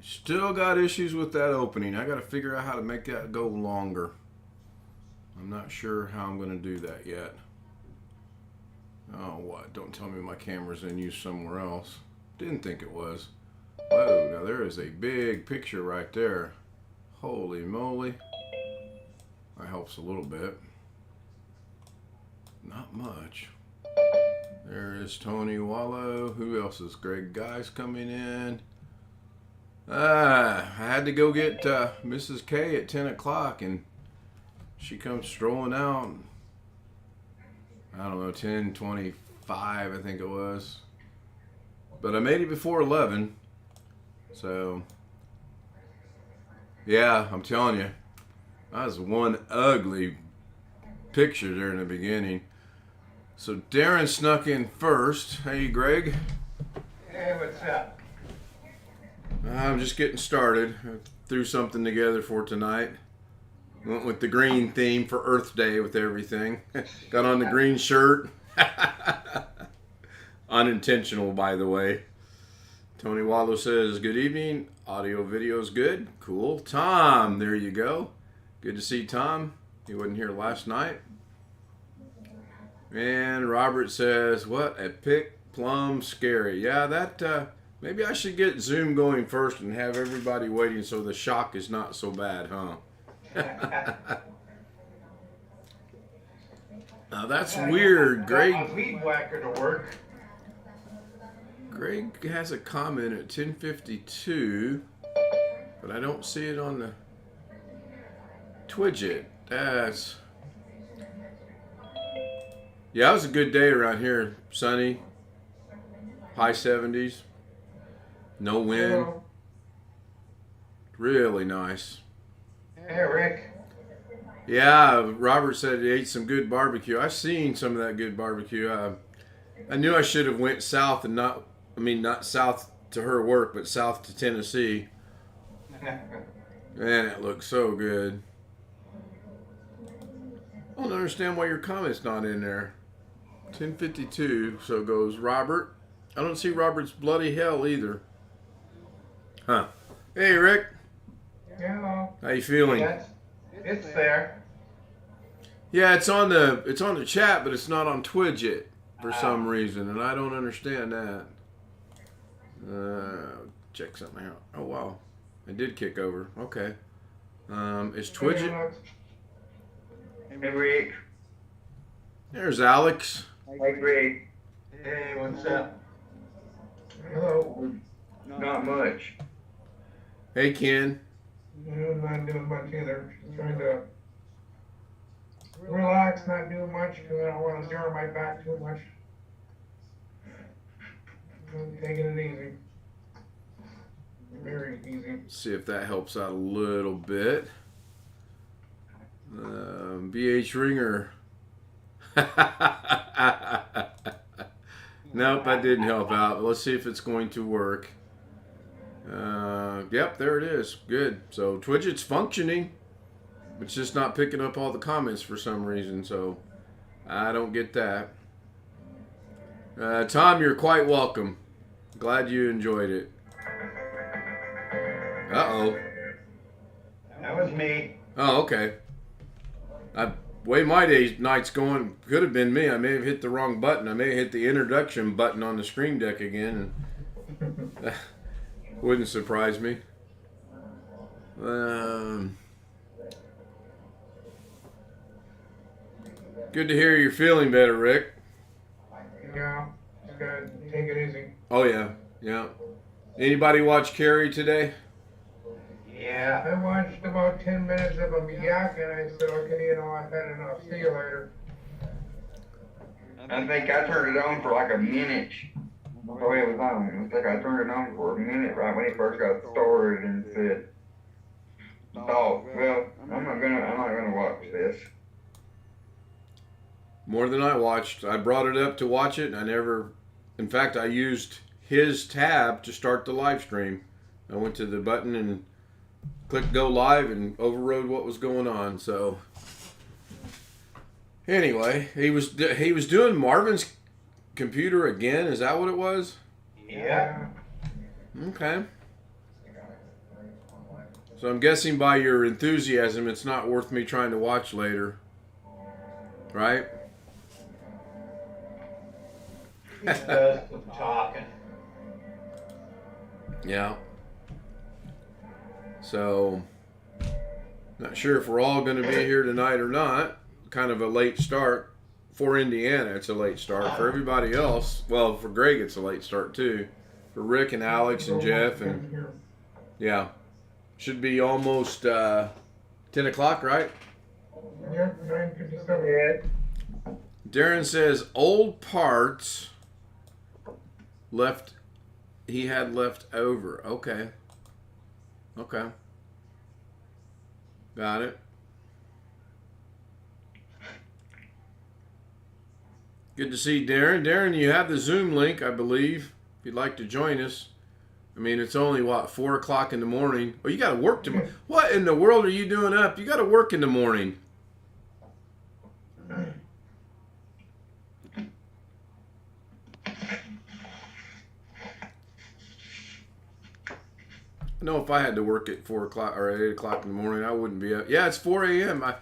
Still got issues with that opening. I got to figure out how to make that go longer. I'm not sure how I'm going to do that yet. Oh, what? Don't tell me my camera's in use somewhere else. Didn't think it was. Whoa, now there is a big picture right there. Holy moly. That helps a little bit. Not much. There is Tony Wallow. Who else is Greg Guys coming in? I had to go get Mrs. K at 10 o'clock, and she comes strolling out. I don't know, 10:25, I think it was. But I made it before 11. So, yeah, I'm telling you, that was one ugly picture there in the beginning. So Darren snuck in first. Hey, Greg. Hey, what's up? I'm just getting started. I threw something together for tonight. Went with the green theme for Earth Day with everything. Got on the green shirt. Unintentional, by the way. Tony Wallow says, good evening. Audio video's good. Cool. Tom, there you go. Good to see Tom. He wasn't here last night. And Robert says, what a pick plum scary. Yeah, that maybe I should get Zoom going first and have everybody waiting so the shock is not so bad, huh? Now that's weird, Greg. Weed whacker to work. Greg has a comment at 10:52, but I don't see it on the Twidget. That's... Yeah, it was a good day around here. Sunny, high 70s, no wind. Really nice. Hey, Rick. Yeah, Robert said he ate some good barbecue. I've seen some of that good barbecue. I knew I should have went south and not south to her work, but south to Tennessee. Man, it looks so good. I don't understand why your comment's not in there. 10:52, so goes Robert. I don't see Robert's bloody hell either. Huh. Hey, Rick. Hello. How you feeling? Yes, it's there. Yeah, it's on the chat, but it's not on Twidget for some reason, and I don't understand that. Check something out. Oh wow, I did kick over. Okay. Is Twidget? Hey, Rick. There's Alex. Hey, Rick. Hey, what's up? Hello. Not much. Hey, Ken. I'm not doing much either. Just trying to relax, not do much, because I don't want to jar my back too much. I'm taking it easy. Very easy. See if that helps out a little bit. BH Ringer. Nope, that didn't help out. Let's see if it's going to work. Yep, there it is. Good. So Twidget's functioning. It's just not picking up all the comments for some reason, so I don't get that. Tom, you're quite welcome. Glad you enjoyed it. Uh-oh. That was me. Oh, okay. Way my night's going, could have been me. I may have hit the wrong button. I may have hit the introduction button on the Stream Deck again. And wouldn't surprise me. Good to hear you're feeling better, Rick. Yeah, just gotta take it easy. Oh, yeah. Yeah. Anybody watch Carrie today? Yeah. I watched about 10 minutes of him yak, and I said, okay, I've had enough. See you later. I think I turned it on for like a minute. The way it was on. It was like I turned it on for a minute right when it first got started and said, "Oh, well, I'm not gonna watch this." More than I watched. I brought it up to watch it, and I never... In fact, I used his tab to start the live stream. I went to the button and clicked go live and overrode what was going on. So anyway, he was doing Marvin's computer again. Is that what it was? Yeah. Okay. So I'm guessing by your enthusiasm, it's not worth me trying to watch later. Right? He does some talking. Yeah. So, not sure if we're all going to be here tonight or not. Kind of a late start. For Indiana, it's a late start. For everybody else, well, for Greg, it's a late start too. For Rick and Alex and Jeff and yeah, should be almost 10 o'clock, right? Yep, 9:57. Darren says old parts left. He had left over. Okay. Okay. Got it. Good to see Darren. Darren, you have the Zoom link, I believe, if you'd like to join us. I mean, it's only, 4 o'clock in the morning. Oh, you got to work tomorrow. What in the world are you doing up? You got to work in the morning. I know if I had to work at 4 o'clock or 8 o'clock in the morning, I wouldn't be up. Yeah, it's 4 a.m. I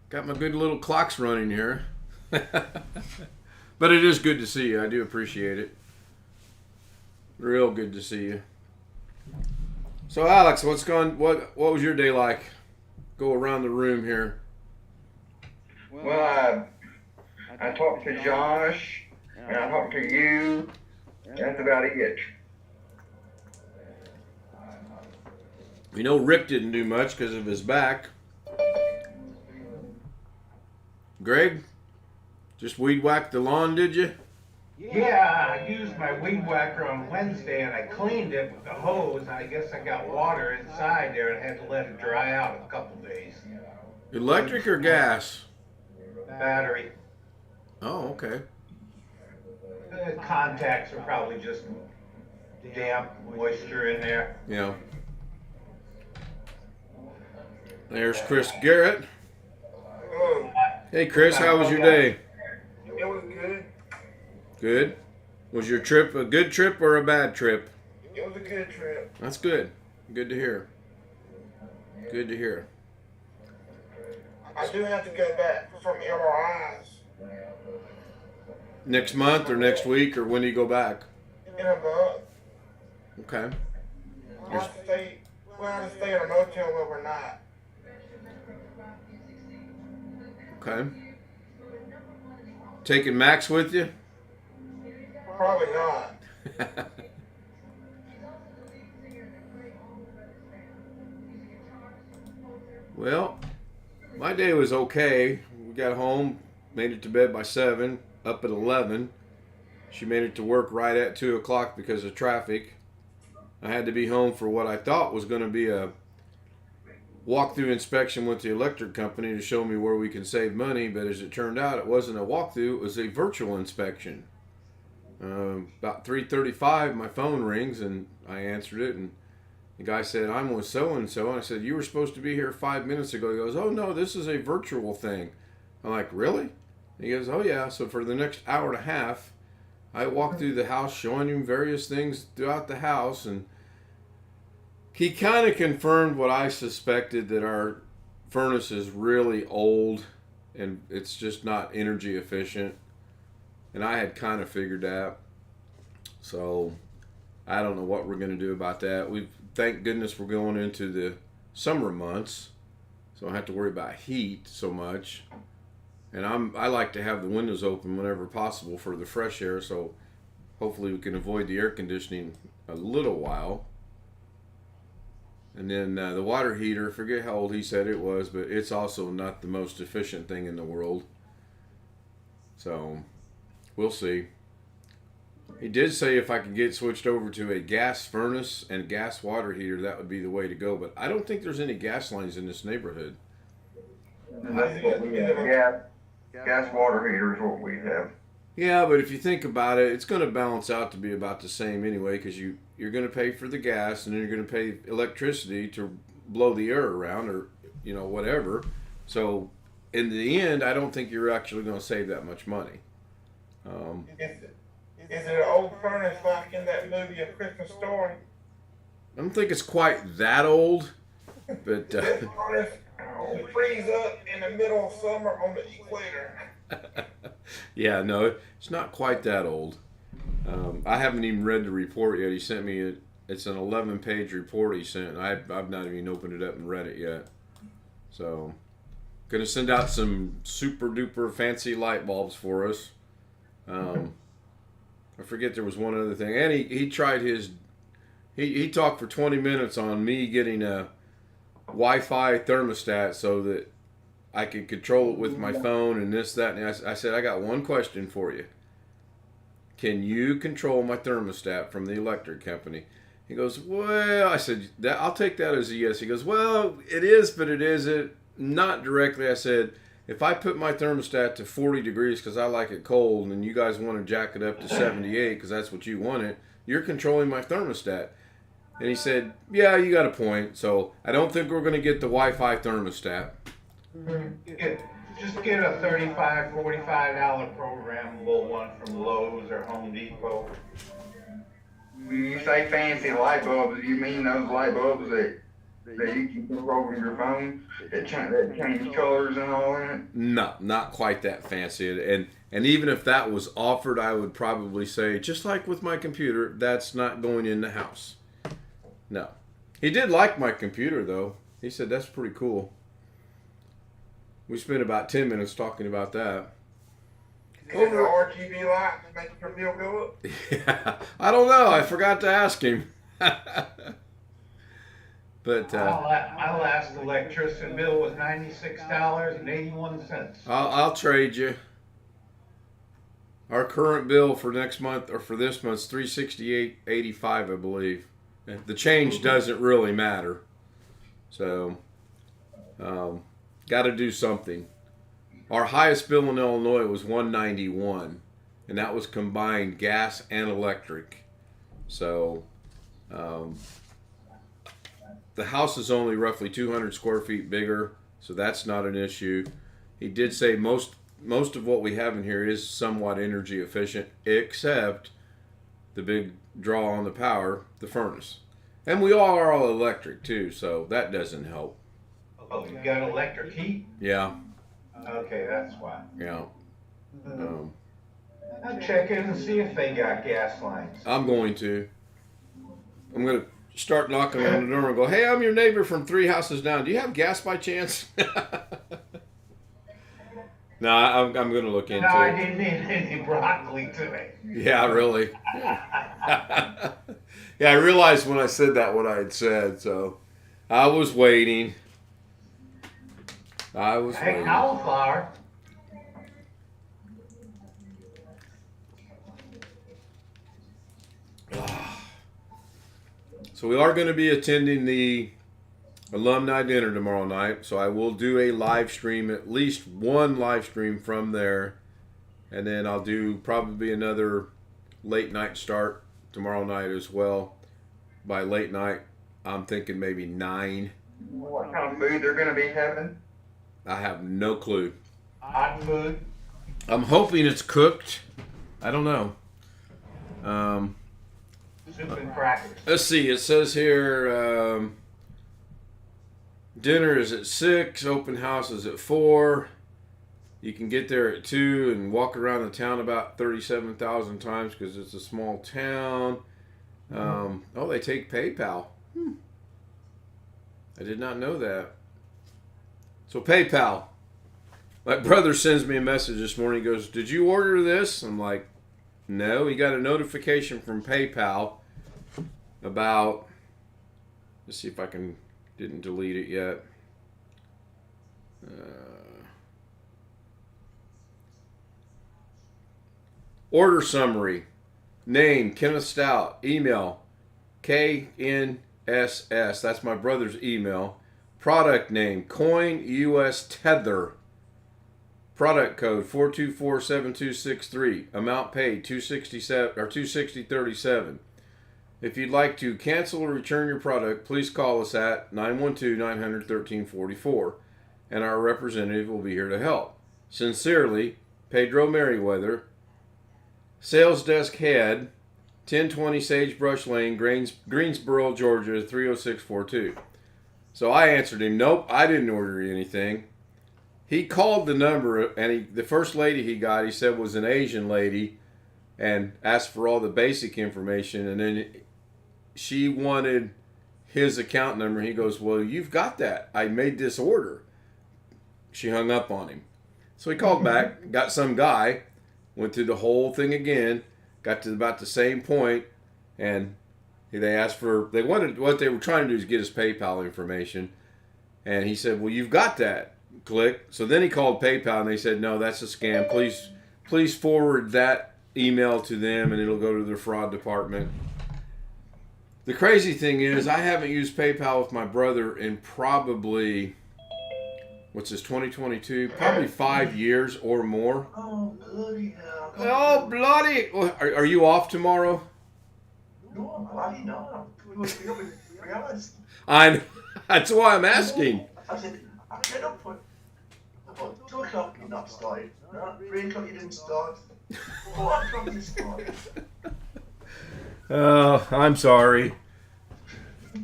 got my good little clocks running here. But it is good to see you. I do appreciate it. Real good to see you. So, Alex, what was your day like? Go around the room here. Well, I talked to Josh, and I talked to you. That's about it. You know, Rick didn't do much because of his back. Greg, just weed whacked the lawn, did you? Yeah, I used my weed whacker on Wednesday and I cleaned it with the hose. I guess I got water inside there and had to let it dry out a couple days. Electric or gas? Battery. Oh, okay. The contacts are probably just damp, moisture in there. Yeah. There's Chris Garrett. Oh, Hey, Chris, how was your day? it was good. Good. Was your trip a good trip or a bad trip? It was a good trip. That's good. Good to hear. Good to hear. I do have to go back for some MRIs Next month or next week or when do you go back? in a month. Okay. We'll have to stay in a motel overnight. Okay. Taking Max with you? Probably not. Well, my day was okay. We got home, made it to bed by 7, up at 11. She made it to work right at 2 o'clock because of traffic. I had to be home for what I thought was going to be a walkthrough inspection with the electric company to show me where we can save money, but as it turned out, it wasn't a walkthrough, it was a virtual inspection. About 3:35, my phone rings and I answered it, and the guy said, "I'm with so-and-so," and I said, "You were supposed to be here 5 minutes ago." He goes, "Oh no, this is a virtual thing." I'm like, "Really?" And he goes, "Oh yeah." So for the next hour and a half, I walked through the house showing him various things throughout the house, and he kind of confirmed what I suspected, that our furnace is really old and it's just not energy efficient. And I had kind of figured that. So I don't know what we're going to do about that. Thank goodness we're going into the summer months, so I don't have to worry about heat so much. And I like to have the windows open whenever possible for the fresh air, so hopefully we can avoid the air conditioning a little while. And then the water heater, forget how old he said it was, but it's also not the most efficient thing in the world. So we'll see. He did say if I could get switched over to a gas furnace and gas water heater, that would be the way to go. But I don't think there's any gas lines in this neighborhood. That's what we have. Gas water heater is what we have. Yeah, but if you think about it, it's going to balance out to be about the same anyway, because you're going to pay for the gas and then you're going to pay electricity to blow the air around, or whatever. So in the end, I don't think you're actually going to save that much money. Is it an old furnace like in that movie A Christmas Story? I don't think it's quite that old, But It'll freeze up in the middle of summer on the equator. yeah, no, it's not quite that old. I haven't even read the report yet. He sent me it's an 11-page report he sent. I've not even opened it up and read it yet. So, gonna send out some super duper fancy light bulbs for us. I forget there was one other thing, and he tried his. He talked for 20 minutes on me getting a Wi-Fi thermostat so that I could control it with my phone and this, that, and I said, I got one question for you. Can you control my thermostat from the electric company? He goes, well, I said, I'll take that as a yes. He goes, well, it is, but it isn't. Not directly. I said, if I put my thermostat to 40 degrees because I like it cold and you guys want to jack it up to 78 because that's what you want it, you're controlling my thermostat. And he said, yeah, you got a point. So I don't think we're going to get the Wi-Fi thermostat. Just get a $35, $45 programmable one from Lowe's or Home Depot. When you say fancy light bulbs, you mean those light bulbs that you can control from your phone that change colors and all that? No, not quite that fancy. And even if that was offered, I would probably say, just like with my computer, that's not going in the house. No. He did like my computer, though. He said, that's pretty cool. We spent about 10 minutes talking about that. And the RGB lights make your bill go up? Yeah, I don't know. I forgot to ask him. But my last electricity bill was $96.81. I'll trade you. Our current bill for next month or for this month's $368.85, I believe. The change doesn't really matter. So, got to do something. Our highest bill in Illinois was $191, and that was combined gas and electric. So, the house is only roughly 200 square feet bigger, so that's not an issue. He did say most of what we have in here is somewhat energy efficient, except the big draw on the power, the furnace. And we are all electric too, so that doesn't help. Oh, you got electric heat? Yeah. Okay, that's why. Yeah. I'll check in and see if they got gas lines. I'm going to start knocking on the door and go, hey, I'm your neighbor from 3 houses down. Do you have gas by chance? No, I'm going to look into No, I it. didn't eat any broccoli today. Yeah, really. Yeah, I realized when I said that what I had said, so I was waiting. Hey, cauliflower. So we are going to be attending the alumni dinner tomorrow night. So I will do a live stream, at least one live stream from there. And then I'll do probably another late night start tomorrow night as well. By late night, I'm thinking maybe 9. What kind of food they're going to be having? I have no clue. Hot food. I'm hoping it's cooked. I don't know. Soup and crackers. Let's see. It says here dinner is at 6. Open house is at 4. You can get there at 2 and walk around the town about 37,000 times because it's a small town. Oh, they take PayPal. I did not know that. So PayPal. My brother sends me a message this morning. He goes, did you order this? I'm like, no. He got a notification from PayPal about, let's see if I didn't delete it yet. Order summary. Name, Kenneth Stout. Email, KNSS. That's my brother's email. Product name, Coin US Tether. Product code 4247263. Amount paid $260.37. If you'd like to cancel or return your product, please call us at 912-900-1344, and our representative will be here to help. Sincerely, Pedro Merriweather, Sales Desk Head, 1020 Sagebrush Lane, Greensboro, Georgia 30642. So I answered him, nope, I didn't order anything. He called the number, and the first lady he got, he said was an Asian lady, and asked for all the basic information, and then she wanted his account number. He goes, well, you've got that. I made this order. She hung up on him. So he called back, got some guy, went through the whole thing again, got to about the same point, and they asked for, what they were trying to do is get his PayPal information. And he said, well, you've got that. Click. So then he called PayPal, and they said, no, that's a scam. Please forward that email to them, and it'll go to their fraud department. The crazy thing is, I haven't used PayPal with my brother in probably, what's this, 2022? Probably 5 years or more. Oh, bloody hell. Oh, bloody. Are you off tomorrow? No, I'm bloody not. We were up in 3 hours. That's why I'm asking. I said, I get up at about 2 o'clock, you're not started. No, 3 o'clock you didn't start. 4 o'clock you started. Oh, I'm sorry.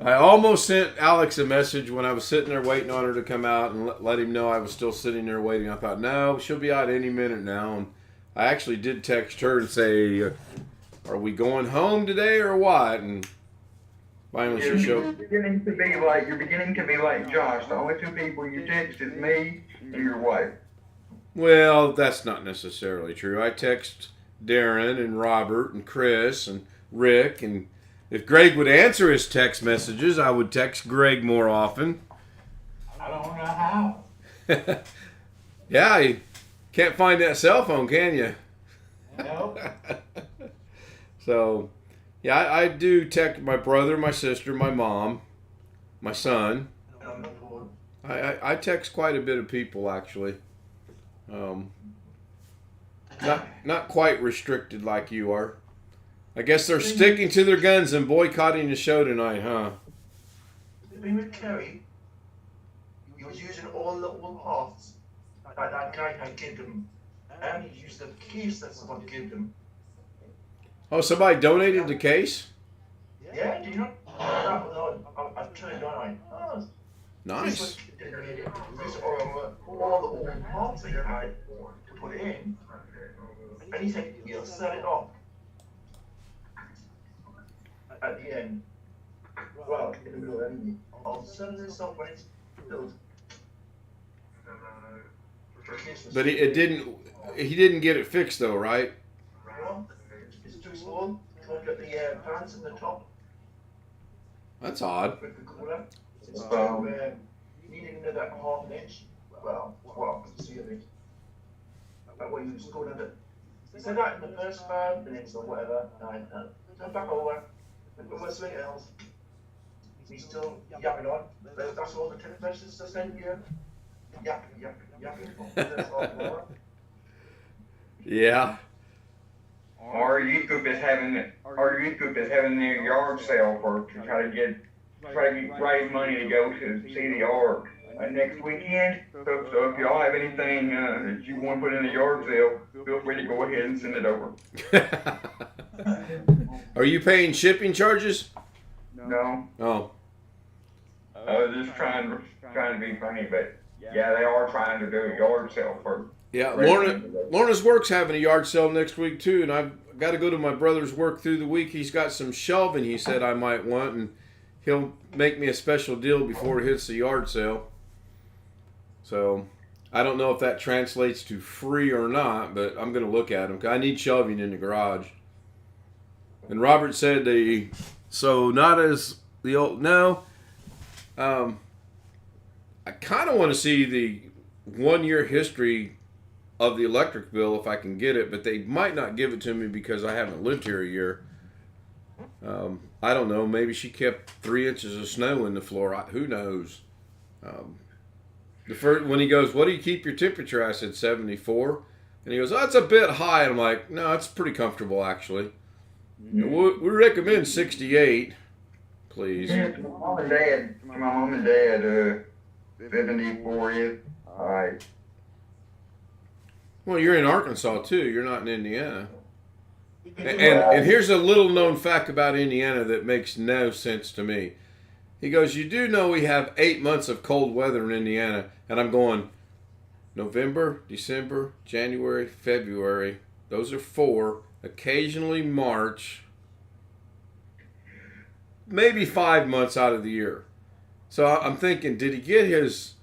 I almost sent Alex a message when I was sitting there waiting on her to come out and let him know I was still sitting there waiting. I thought, no, she'll be out any minute now. And I actually did text her and say, are we going home today or what? And finally she showed. You're beginning to be like Josh. The only 2 people you text is me and your wife. Well, that's not necessarily true. I text Darren and Robert and Chris and Rick, and if Greg would answer his text messages, I would text Greg more often. I don't know how. Yeah, you can't find that cell phone, can you? Nope. So, yeah, I do text my brother, my sister, my mom, my son. On the phone. I text quite a bit of people, actually. Not quite restricted like you are. I guess they're sticking to their guns and boycotting the show tonight, huh? The thing with Kerry, he was using all the old parts that guy had given him. And he used the keys that someone gave him. Oh, somebody donated the case? Yeah, do you know? I've turned on. Oh, Nice. These are all the old parts that you had to put in. And he said, he'll set it up. At the end, well, in the middle of the end, I'll send this up when it's built. But he didn't get it fixed though, right? Well, it's too small. Can't get the fans in the top That's odd. with the cooler. It's too, needing another half an inch. Well, see it. That way you just go down he said that in the first 5 minutes or whatever. Turn back over. We're swinging else. He's still yapping on. That's all the text messages are sent here. Yapping. That's all. Yeah. Our youth group is having their yard sale to try to get raise money to go to see the Ark next weekend. So if y'all have anything that you want to put in the yard sale, feel free to go ahead and send it over. Are you paying shipping charges? No, Oh. I was just trying to be funny, but yeah, they are trying to do a yard sale for. Yeah, Lorna's work's having a yard sale next week too, and I've got to go to my brother's work through the week. He's got some shelving he said I might want, and he'll make me a special deal before it hits the yard sale. So I don't know if that translates to free or not, but I'm going to look at them. I need shelving in the garage. And Robert said so not as the old, no. I kind of want to see the 1 year history of the electric bill if I can get it, but they might not give it to me because I haven't lived here a year. I don't know. Maybe she kept 3 inches of snow in the floor. Who knows? When he goes, what do you keep your temperature? I said 74. And he goes, oh, that's a bit high. And I'm like, no, it's pretty comfortable actually. Mm-hmm. We recommend 68, please. Yeah, my mom and dad, 74 is all right. Well, you're in Arkansas too. You're not in Indiana. And here's a little known fact about Indiana that makes no sense to me. He goes, you do know we have 8 months of cold weather in Indiana. And I'm going, November, December, January, February. Those are 4. Occasionally March. Maybe 5 months out of the year. So I'm thinking, did he get his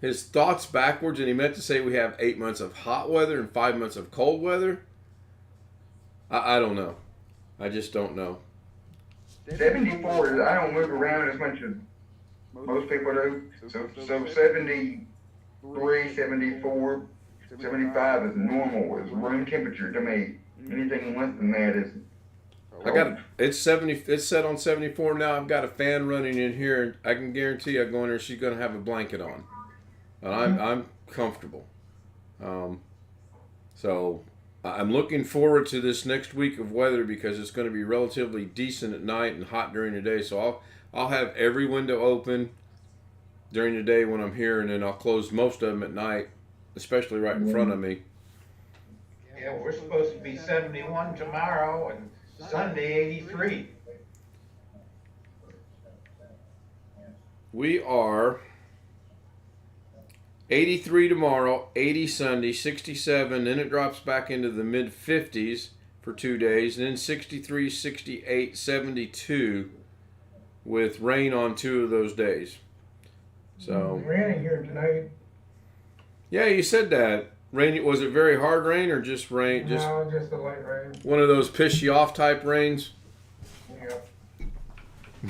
thoughts backwards and he meant to say we have 8 months of hot weather and 5 months of cold weather? I don't know. I just don't know. 74 is, I don't move around as much as most people do. So 73, 74, 75 is normal, is room temperature to me. Anything less than that is. It's set on 74 now. I've got a fan running in here, and I can guarantee I go in there, she's gonna have a blanket on. And I'm comfortable. So I'm looking forward to this next week of weather because it's going to be relatively decent at night and hot during the day. So I'll have every window open during the day when I'm here, and then I'll close most of them at night, especially right in front of me. Yeah, we're supposed to be 71 tomorrow and Sunday 83. We are 83 tomorrow, 80 Sunday, 67, then it drops back into the mid-50s for 2 days, and then 63, 68, 72 with rain on 2 of those days. So Raining here tonight. yeah, you said that. Rain, was it very hard rain or just rain? No, just a light rain. One of those piss you off type rains?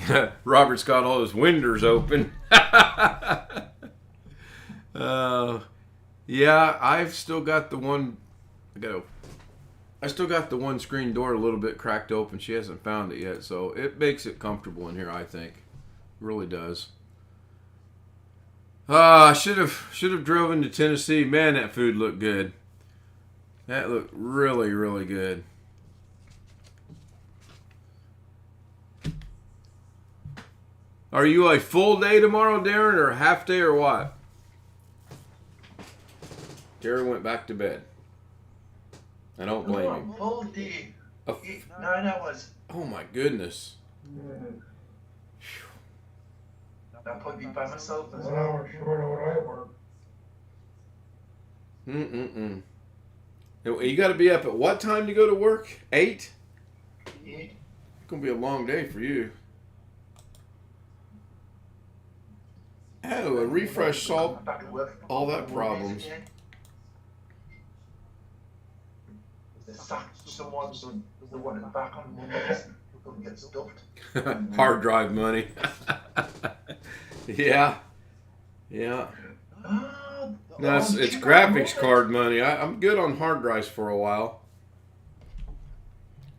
Yeah. Robert's got all his windows open. Yeah, I've still got the one. I still got the one screen door a little bit cracked open. She hasn't found it yet, so it makes it comfortable in here. I think, it really does. I should have driven to Tennessee. Man, that food looked good. That looked really, really good. Are you a full day tomorrow, Darren, or a half day, or what? Darren went back to bed. I don't blame him. Full day. A 9 hours. Oh my goodness. I'll probably be by myself as 1 well. hour short of what I work. You got to be up at what time to go to work? 8? Yeah. It's gonna be a long day for you. Oh, a refresh solved Back at work. all that problems. They sacked someone, so they wanted it back on Mondays. Couldn't get stuffed. Hard drive money. Yeah. No, it's graphics card money. I'm good on hard drives for a while.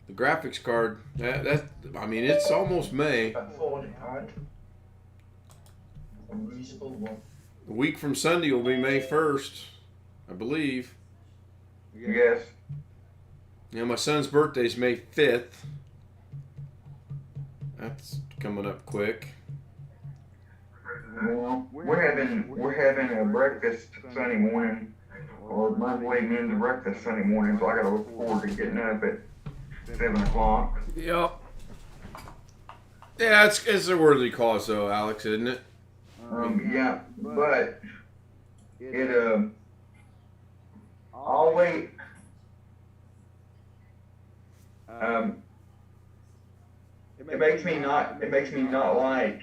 The graphics card, I mean, it's almost May. About £400. A reasonable one. A week from Sunday will be May 1st, I believe. Yes. Yeah, my son's birthday's May 5th. That's coming up quick. Well, we're having a breakfast Sunday morning, or monthly men's breakfast Sunday morning, so I gotta look forward to getting up at 7 o'clock. Yep. Yeah, it's a worthy cause though, Alex, isn't it? Yeah, but it always it makes me not like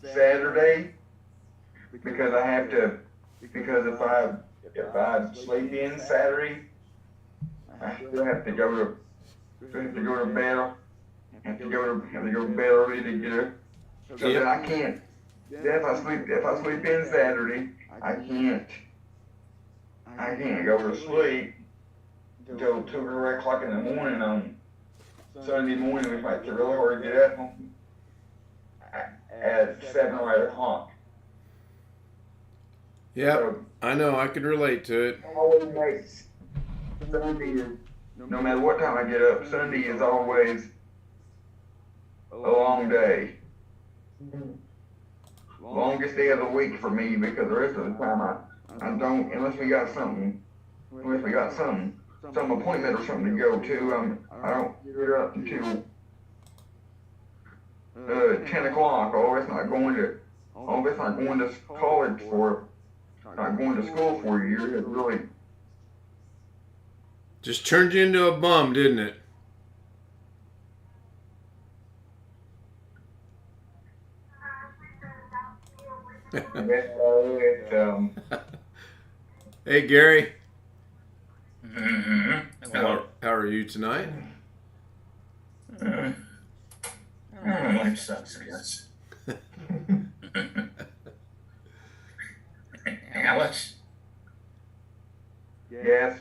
Saturday because I have to, because if I sleep in Saturday, I still have to go to bed. Have to go to bed early to get up. So that I can't. If I sleep in Saturday, I can't go to sleep until 2 or 3 o'clock in the morning on Sunday morning. If I can really hard to get up at 7 or 8 o'clock. Yeah, So, I know. I could relate to it. always makes Sunday, no matter what time I get up, Sunday is always a long day. Longest day of the week for me, because the rest of the time I don't, unless we got some appointment or something to go to, I don't get up until at 10 o'clock. Oh, it's not going to college for, not going to school for a year. It really, Just turned you into a bum, didn't it? Hey, Gary. Hello. How are you tonight? Life sucks, I guess. Alex, yes.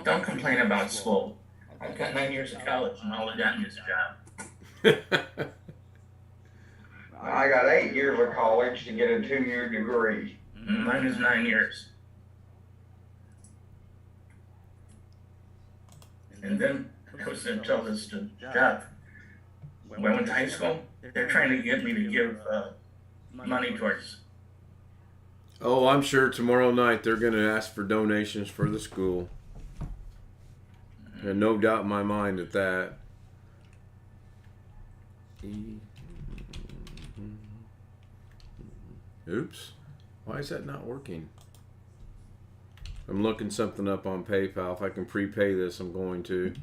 don't complain about school. I've got 9 years of college and all I got is a job. I got 8 years of college to get a 2-year degree. Mine is 9 years. And then I was going to tell this to Jeff. When I went to high school, they're trying to get me to give money towards. Oh, I'm sure tomorrow night they're going to ask for donations for the school. There's no doubt in my mind at that. Oops. Why is that not working? I'm looking something up on PayPal. If I can prepay this, I'm going to.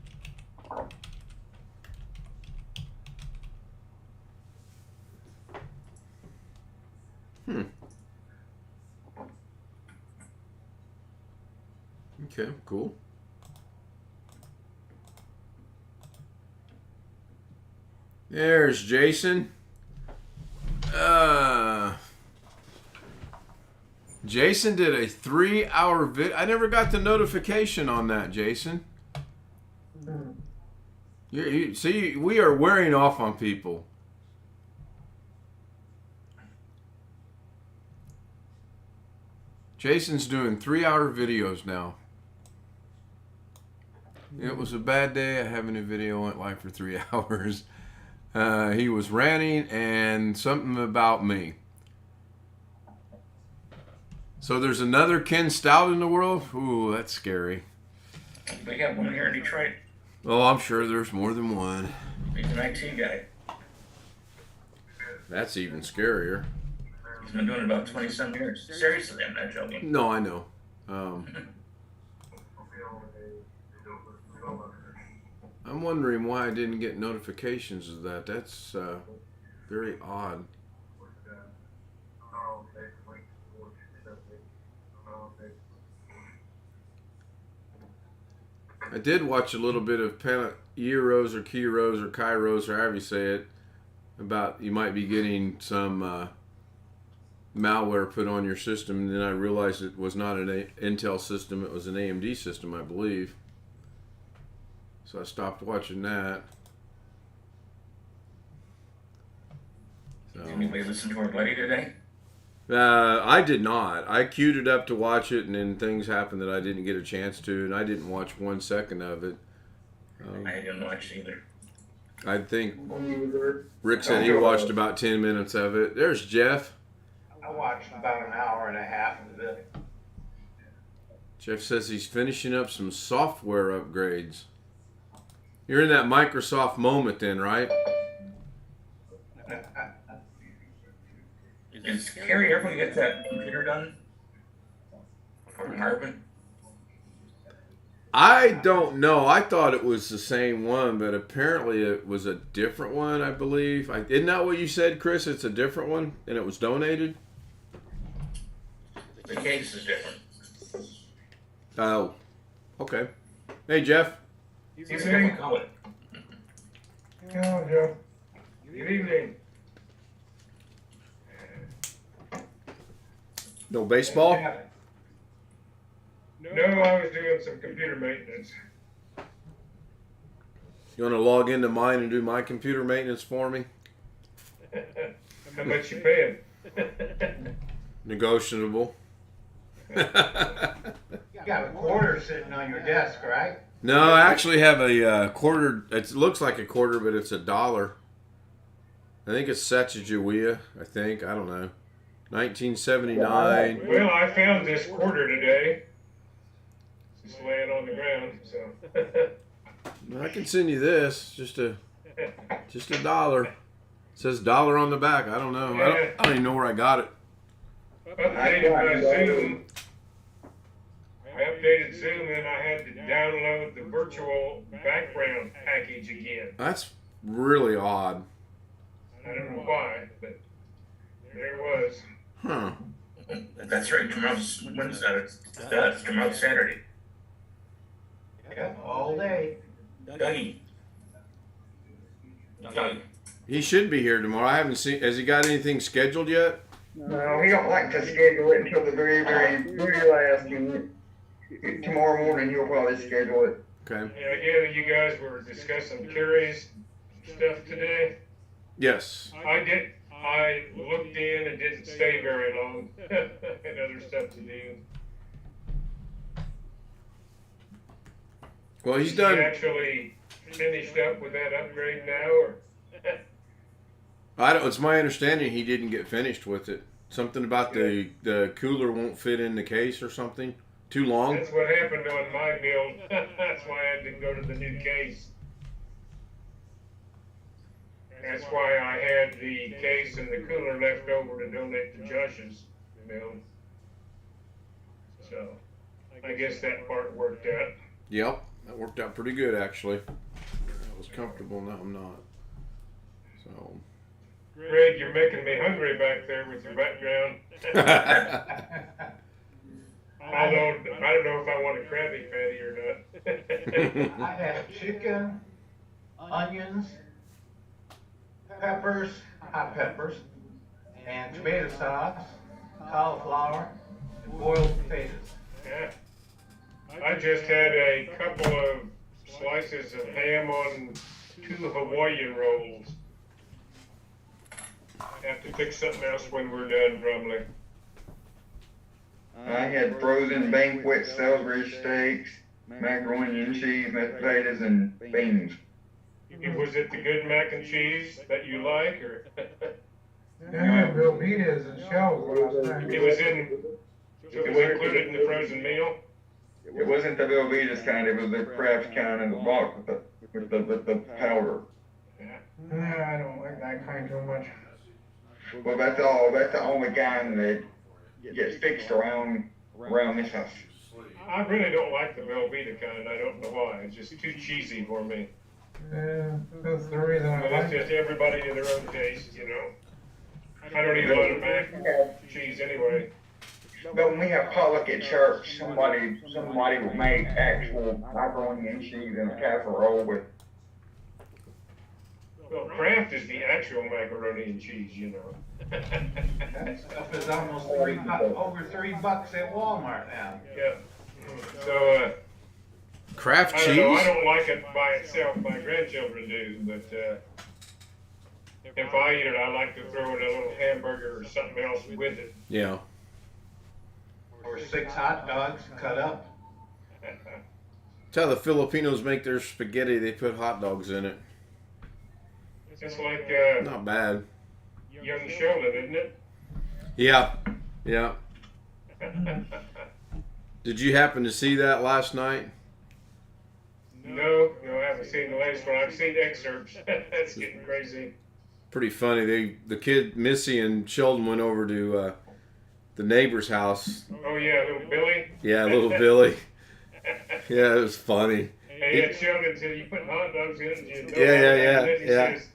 Okay, cool. There's Jason. Jason did a 3-hour vid. I never got the notification on that, Jason. See, we are wearing off on people. Jason's doing 3-hour videos now. It was a bad day. I having a video went live for 3 hours. He was ranting and something about me. So there's another Ken Stout in the world? Ooh, that's scary. We got one here in Detroit. Oh, I'm sure there's more than one. He's an IT guy. That's even scarier. He's been doing it about 20-some years. Seriously, I'm not joking. No, I know. I'm wondering why I didn't get notifications of that. That's very odd. I did watch a little bit of Euros or Keyros or Kairos or however you say it, about you might be getting some malware put on your system, and then I realized it was not an Intel system, it was an AMD system, I believe. So I stopped watching that. So, Did anybody listen to our buddy today? I did not. I queued it up to watch it, and then things happened that I didn't get a chance to, and I didn't watch 1 second of it. I didn't watch either. I think Rick said he watched about 10 minutes of it. There's Jeff. I watched about an hour and a half of it. Jeff says he's finishing up some software upgrades. You're in that Microsoft moment then, right? Is Carrie ever going to get that computer done? For Marvin? I don't know. I thought it was the same one, but apparently it was a different one, I believe. Isn't that what you said, Chris? It's a different one, and it was donated? The case is different. Oh, okay. Hey, Jeff. He's a different color. Hello, Joe. Good evening. No baseball? No, I was doing some computer maintenance. You want to log into mine and do my computer maintenance for me? How much you paying? Negotiable. You got a quarter sitting on your desk, right? No, I actually have a quarter. It looks like a quarter, but it's $1. I think it's Sacagawea. I don't know. 1979. Well, I found this quarter today. Just laying on the ground, so. I can send you this. Just $1. says dollar on the back. I don't know. I don't even know where I got it. Updated my Zoom. I updated Zoom and I had to download the virtual background package again. That's really odd. I don't know why, but there it was. Huh. That's right. Tomorrow's Wednesday. It's tomorrow's Saturday. Yeah, all day. Dougie. Dougie. He should be here tomorrow. I haven't seen. Has he got anything scheduled yet? No, he don't like to schedule it until the very, very last minute. Tomorrow morning he'll probably schedule it. Okay. Yeah, again, you guys were discussing Carrie's stuff today. Yes. I looked in and didn't stay very long. Had other stuff to do. Well, he's He done. actually finished up with that upgrade now, or? I don't. It's my understanding he didn't get finished with it. Something about the cooler won't fit in the case or something. Too long. That's what happened on my build. That's why I had to go to the new case. That's why I had the case and the cooler left over to donate to Josh's build. So, I guess that part worked out. Yep. That worked out pretty good actually. I was comfortable. Now I'm not. So. Greg, you're making me hungry back there with your background. I don't know if I want a Krabby Patty or not. I have chicken, onions, peppers, hot peppers, and tomato sauce, cauliflower, and boiled potatoes. Yeah. I just had a couple of slices of ham on 2 Hawaiian rolls. Have to pick something else when we're done, probably. I had frozen banquet celery steaks, macaroni and cheese, mashed potatoes, and beans. Was it the good mac and cheese that you like, or? I had Velveeta's and shells last night. It was included in the frozen meal? It wasn't the Velveeta's kind, it was the Kraft kind in the box with the powder. Nah, I don't like that kind too much. Well, that's the only kind that gets fixed around this house. I really don't like the Velveeta kind. I don't know why. It's just too cheesy for me. Yeah, that's the reason I But that's like it. just everybody to their own taste, you know. I don't eat a lot of mac and cheese anyway. But when we have potluck at church, somebody will make actual macaroni and cheese in a casserole with. Well, Kraft is the actual macaroni and cheese, you know. That stuff is almost over $3 at Walmart now. Yeah. So, Kraft I don't know. I cheese. don't like it by itself. My grandchildren do, but if I eat it, I like to throw in a little hamburger or something else with it. Yeah. Or 6 hot dogs cut up. That's how the Filipinos make their spaghetti. They put hot dogs in it. It's like Not bad. young Sheldon, isn't it? Yeah. Yeah. Did you happen to see that last night? No, I haven't seen the latest one. I've seen excerpts. That's getting crazy. Pretty funny. The kid Missy and Sheldon went over to the neighbor's house. Oh yeah, little Billy. Yeah, little Billy. Yeah, it was funny. Hey, yeah, Sheldon said you put hot dogs in it. You know Yeah. And then he says,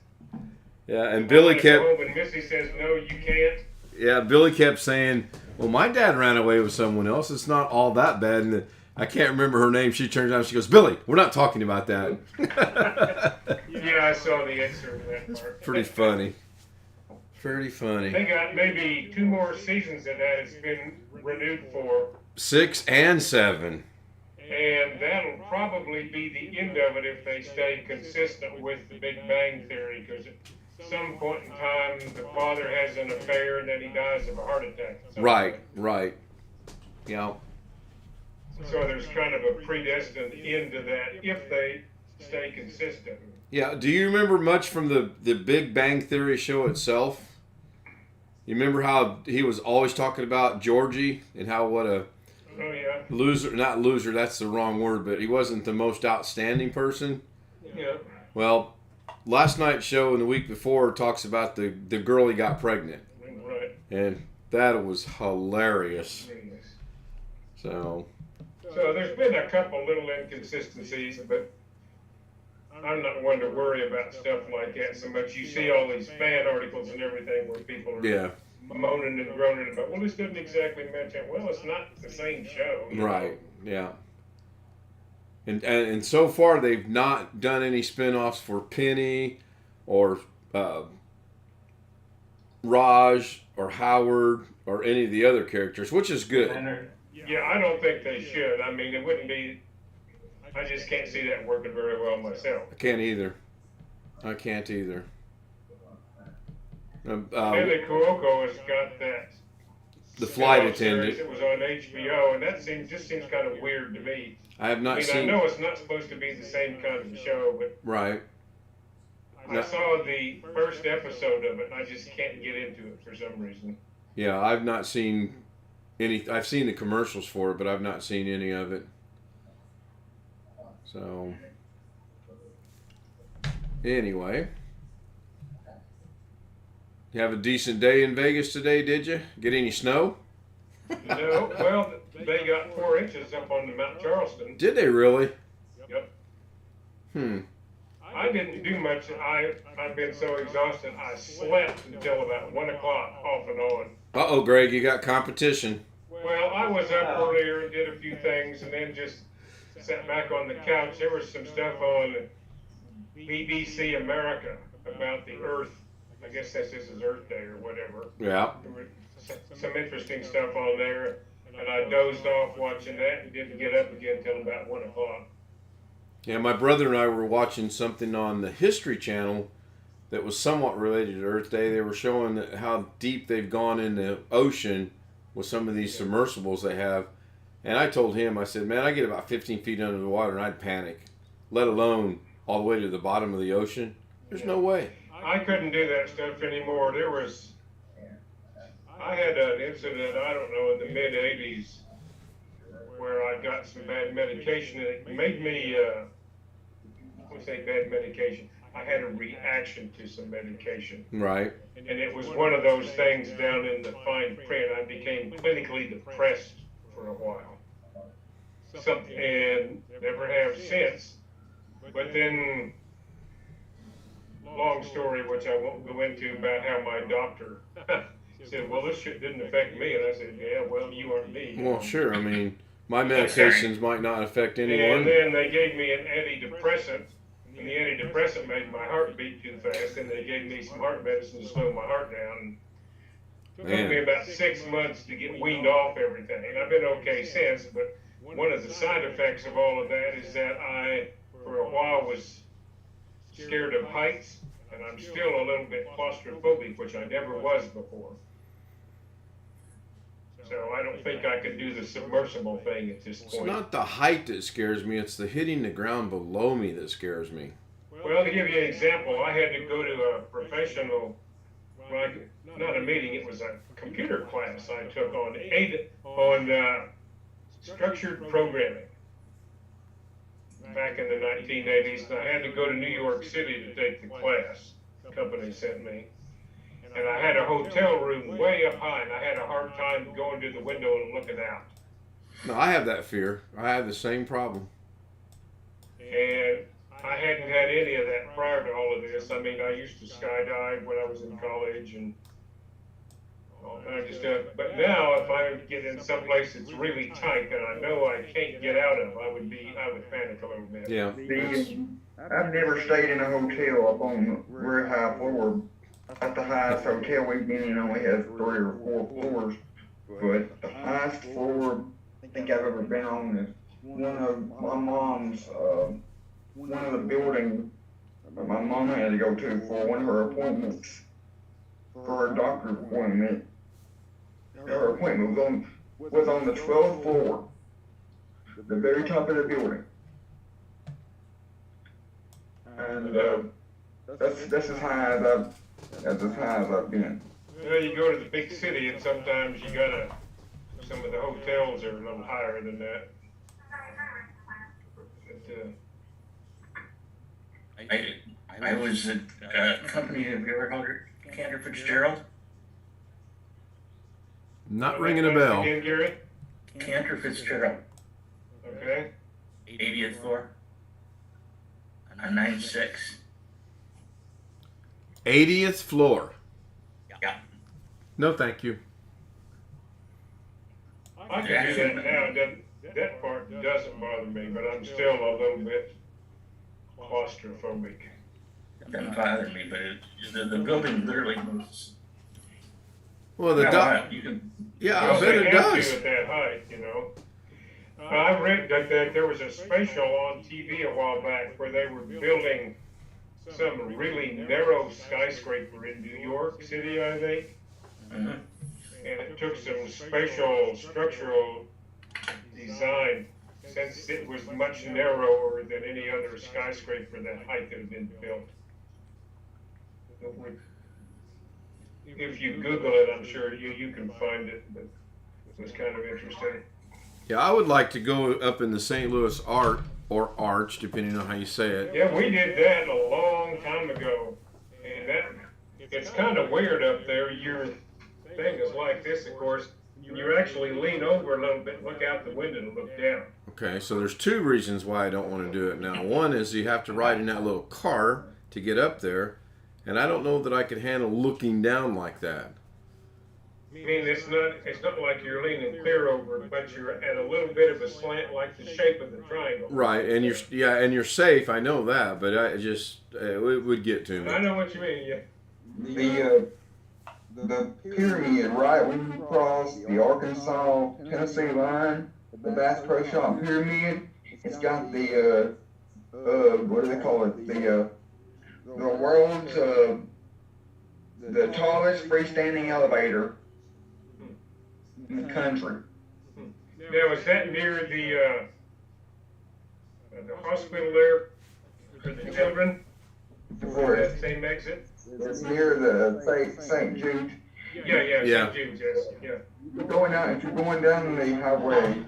Yeah, and "I Billy wanna go kept. home," and Missy says, "No, you can't." Yeah, Billy kept saying, "Well, my dad ran away with someone else. It's not all that bad." And I can't remember her name. She turns around, she goes, "Billy, we're not talking about that." Yeah, I saw the excerpt of that part. Pretty funny. Pretty funny. They got maybe 2 more seasons of that. It's been renewed for, 6 and 7. and that'll probably be the end of it if they stay consistent with the Big Bang Theory. Because at some point in time, the father has an affair and then he dies of a heart attack. Right. Yeah. So there's kind of a predestined end to that if they stay consistent. Yeah. Do you remember much from the Big Bang Theory show itself? You remember how he was always talking about Georgie and how what a Oh yeah, loser, not loser, that's the wrong word, but he wasn't the most outstanding person? yeah. Well, last night's show and the week before talks about the girl he got pregnant. Right. And that was hilarious. So there's been a couple little inconsistencies, but I'm not one to worry about stuff like that so much. You see all these fan articles and everything where people are moaning and groaning about, well, this doesn't exactly match up. Well, it's not the same show. Right, yeah. And so far they've not done any spin-offs for Penny or Raj or Howard or any of the other characters, which is good. Yeah, I don't think they should. I mean, it wouldn't be. I just can't see that working very well myself. I can't either. Billy Cuoco has got that. The flight attendant. It was on HBO, and that just seems kind of weird to me. I have not seen. I know it's not supposed to be the same kind of show, but right. I saw the first episode of it, and I just can't get into it for some reason. Yeah, I've not seen any. I've seen the commercials for it, but I've not seen any of it. So, anyway, you have a decent day in Vegas today, did you? Get any snow? No, well, they got 4 inches up on the Mount Charleston. Did they really? Yep. I didn't do much. I've been so exhausted. I slept until about 1 o'clock off and on. Uh-oh, Greg, you got competition. Well, I was up earlier and did a few things and then just sat back on the couch. There was some stuff on BBC America about the Earth. I guess this is Earth Day or whatever. Yeah. There was some interesting stuff on there, and I dozed off watching that and didn't get up again until about 1 o'clock. Yeah, my brother and I were watching something on the History Channel that was somewhat related to Earth Day. They were showing how deep they've gone in the ocean with some of these submersibles they have. And I told him, I said, man, I get about 15 feet under the water and I'd panic, let alone all the way to the bottom of the ocean. There's no way. I couldn't do that stuff anymore. I had an incident, I don't know, in the mid-'80s where I got some bad medication and it made me, when I say bad medication, I had a reaction to some medication. Right. And it was one of those things down in the fine print. I became clinically depressed for a while. And never have since. But then, long story, which I won't go into, about how my doctor said, well, this shit didn't affect me. And I said, yeah, well, you aren't me. Well, sure. I mean, my medications might not affect anyone. And then they gave me an antidepressant. And the antidepressant made my heart beat too fast. And they gave me some heart medicine to slow my heart down. It took me about 6 months to get weaned off everything. And I've been okay since, but one of the side effects of all of that is that I, for a while, was scared of heights, and I'm still a little bit claustrophobic, which I never was before. So I don't think I could do the submersible thing at this point. It's not the height that scares me, it's the hitting the ground below me that scares me. Well, to give you an example, I had to go to a professional, well, not a meeting, it was a computer class I took on structured programming back in the 1980s, and I had to go to New York City to take the class. The company sent me. And I had a hotel room way up high, and I had a hard time going to the window and looking out. No, I have that fear. I have the same problem. And I hadn't had any of that prior to all of this. I mean, I used to skydive when I was in college and all kinds of stuff. But now, if I get in some place that's really tight that I know I can't get out of, I would panic a little bit. Yeah. I've never stayed in a hotel up on a very high floor. At the highest hotel we've been in only has 3 or 4 floors, but the highest floor I think I've ever been on is one of my mom's, one of the buildings that my mom had to go to for one of her appointments, for her doctor's appointment. Her appointment was on the 12th floor, the very top of the building. And that's as high as I've been. You know, you go to the big city and sometimes some of the hotels are a little higher than that. But, I was at a company, have you ever heard of Cantor Fitzgerald? Not ringing a bell. Again, Garrett? Cantor Fitzgerald, Okay. 80th floor, on 96. 80th floor. Yeah. No, thank you. I can do that now. That part doesn't bother me, but I'm still a little bit claustrophobic. Doesn't bother me, but the building literally moves. Well, the doc. You can, Yeah, I Well, bet they it have does. to at that height, you know. I read that there was a special on TV a while back where they were building some really narrow skyscraper in New York City, I think. Mhm. And it took some spatial structural design, since it was much narrower than any other skyscraper that height that had been built. If you Google it, I'm sure you can find it, but it was kind of interesting. Yeah, I would like to go up in the St. Louis Arch, or Arch, depending on how you say it. Yeah, we did that a long time ago, and it's kind of weird up there. Your thing is like this, of course. You actually lean over a little bit, look out the window, and look down. Okay, so there's two reasons why I don't want to do it now. One is you have to ride in that little car to get up there, and I don't know that I could handle looking down like that. I mean, it's not like you're leaning clear over, but you're at a little bit of a slant, like the shape of the triangle. Right, and you're safe. I know that, but I just it would get to I me. know what you mean. Yeah. The pyramid right when you cross the Arkansas-Tennessee line, the Bass Pro Shop pyramid, it's got the what do they call it? The world's the tallest freestanding elevator in the country. Now, is that near the hospital there for the children? Before That same exit? it's near the St. Jude. Yeah. St. Jude's, yes. Yeah. If you're going down the highway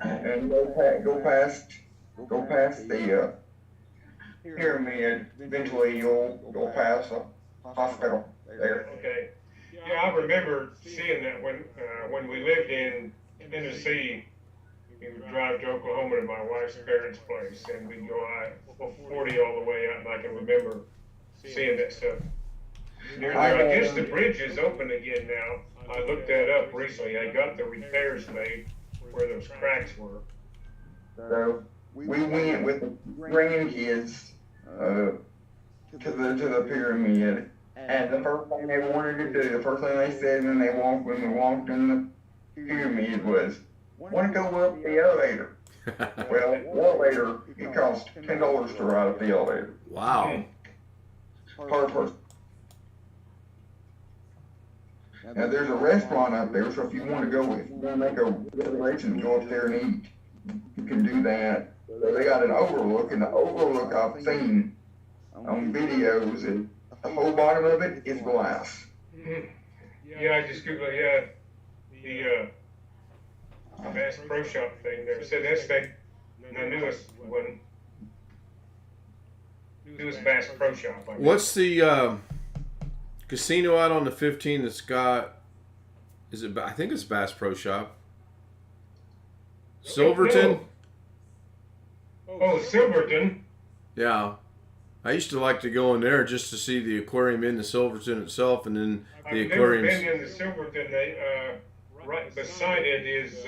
and go past the pyramid, eventually you'll go past the hospital there. Okay. Yeah, I remember seeing that when we lived in Tennessee. We would drive to Oklahoma to my wife's parents' place, and we'd go I-40 all the way out, and I can remember seeing that stuff. Near there, I guess the bridge is open again now. I looked that up recently. I got the repairs made where those cracks were. So we went with the grandkids to the pyramid, and the first thing they wanted to do, the first thing they said when we walked in the pyramid was, "Want to go up the elevator?" Well, the elevator, it costs $10 to ride up the elevator Wow. per person. Now there's a restaurant up there, so if you want to make a reservation to go up there and eat, you can do that. So they got an overlook, and the overlook I've seen on videos, and the whole bottom of it is glass. Yeah, I just Googled, the Bass Pro Shop thing there. So that's the newest one. Newest Bass Pro Shop. I guess. What's the casino out on the 15 that's got? Is it? I think it's Bass Pro Shop. Silverton. Oh, Silverton. Yeah, I used to like to go in there just to see the aquarium in the Silverton itself, and then the I've aquariums. never been in the Silverton. They right beside it is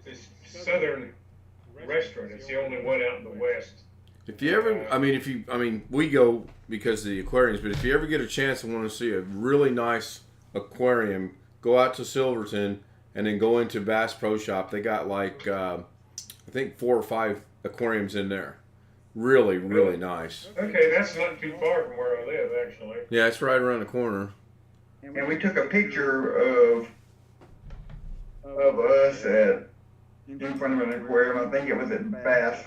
this Southern restaurant. It's the only one out in the west. If you ever, we go because of the aquariums, but if you ever get a chance and want to see a really nice aquarium, go out to Silverton and then go into Bass Pro Shop. They got like, I think 4 or 5 aquariums in there. Really, really nice. Okay, that's not too far from where I live, actually. Yeah, it's right around the corner. And we took a picture of us in front of an aquarium. I think it was at Bass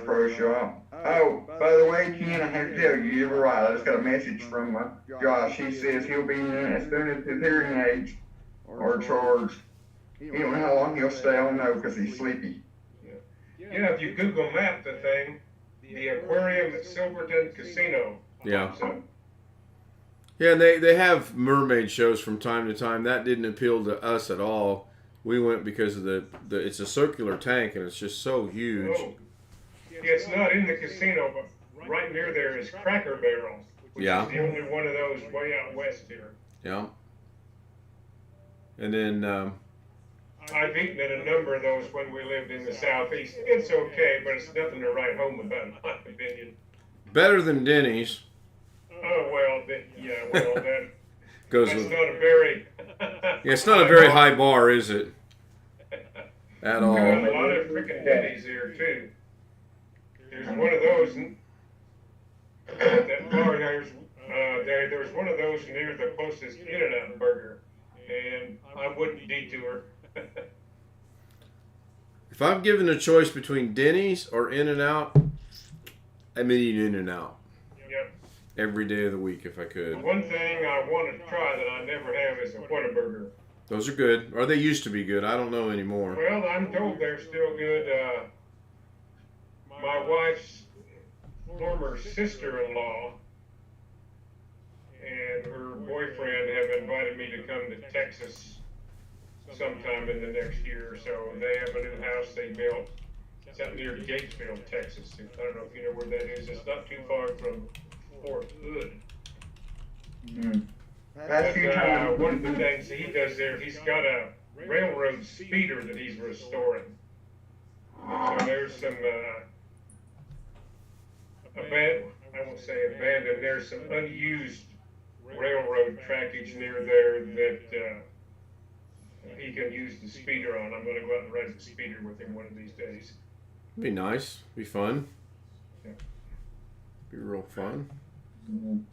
Pro Shop. Oh, by the way, Ken, I have to tell you, you were right. I just got a message from Josh. He says he'll be in as soon as his hearing aids are charged. He don't know how long he'll stay on though because he's sleepy. Yeah, if you Google Map the thing, the aquarium at Silverton Casino. Yeah. So, Yeah, and they have mermaid shows from time to time. That didn't appeal to us at all. We went because of the it's a circular tank and it's just so huge. oh, yeah, it's not in the casino, but right near there is Cracker Barrel, which Yeah. is the only one of those way out west here. Yeah. And then I've eaten at a number of those when we lived in the southeast. It's okay, but it's nothing to write home about, in my opinion. better than Denny's. Oh well, that Goes that's with. not a very. Yeah, it's not a very high bar, is it? At Got all. a lot of freaking Denny's here too. There's one of those. That bar there's one of those near the closest In-N-Out burger, and I wouldn't detour. If I'm given a choice between Denny's or In-N-Out, I'm eating In-N-Out Yep. every day of the week if I The could. one thing I want to try that I never have is a Whataburger. Those are good, or they used to be good. I don't know anymore. Well, I'm told they're still good. My wife's former sister-in-law and her boyfriend have invited me to come to Texas sometime in the next year or so. They have a new house they built. It's out near Gatesville, Texas. I don't know if you know where that is. It's not too far from Fort Hood. Past few times. One of the things he does there, he's got a railroad speeder that he's restoring. So there's some, I won't say abandoned, there's some unused railroad trackage near there that he can use the speeder on. I'm going to go out and ride the speeder with him one of these days. Be nice. Be fun. Yeah. Be real fun.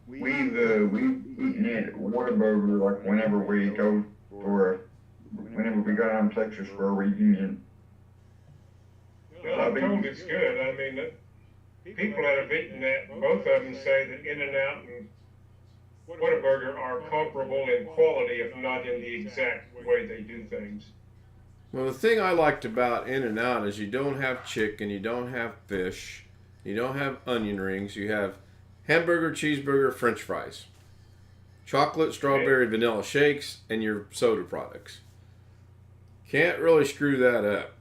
We've eaten at Whataburger like whenever we go whenever we go down to Texas for a reunion. Well, I'm told it's good. I mean, people that have eaten that, both of them say that In-N-Out and Whataburger are comparable in quality, if not in the exact way they do things. Well, the thing I liked about In-N-Out is you don't have chicken, you don't have fish, you don't have onion rings. You have hamburger, cheeseburger, French fries, chocolate, strawberry, vanilla shakes, and your soda products. Can't really screw that up.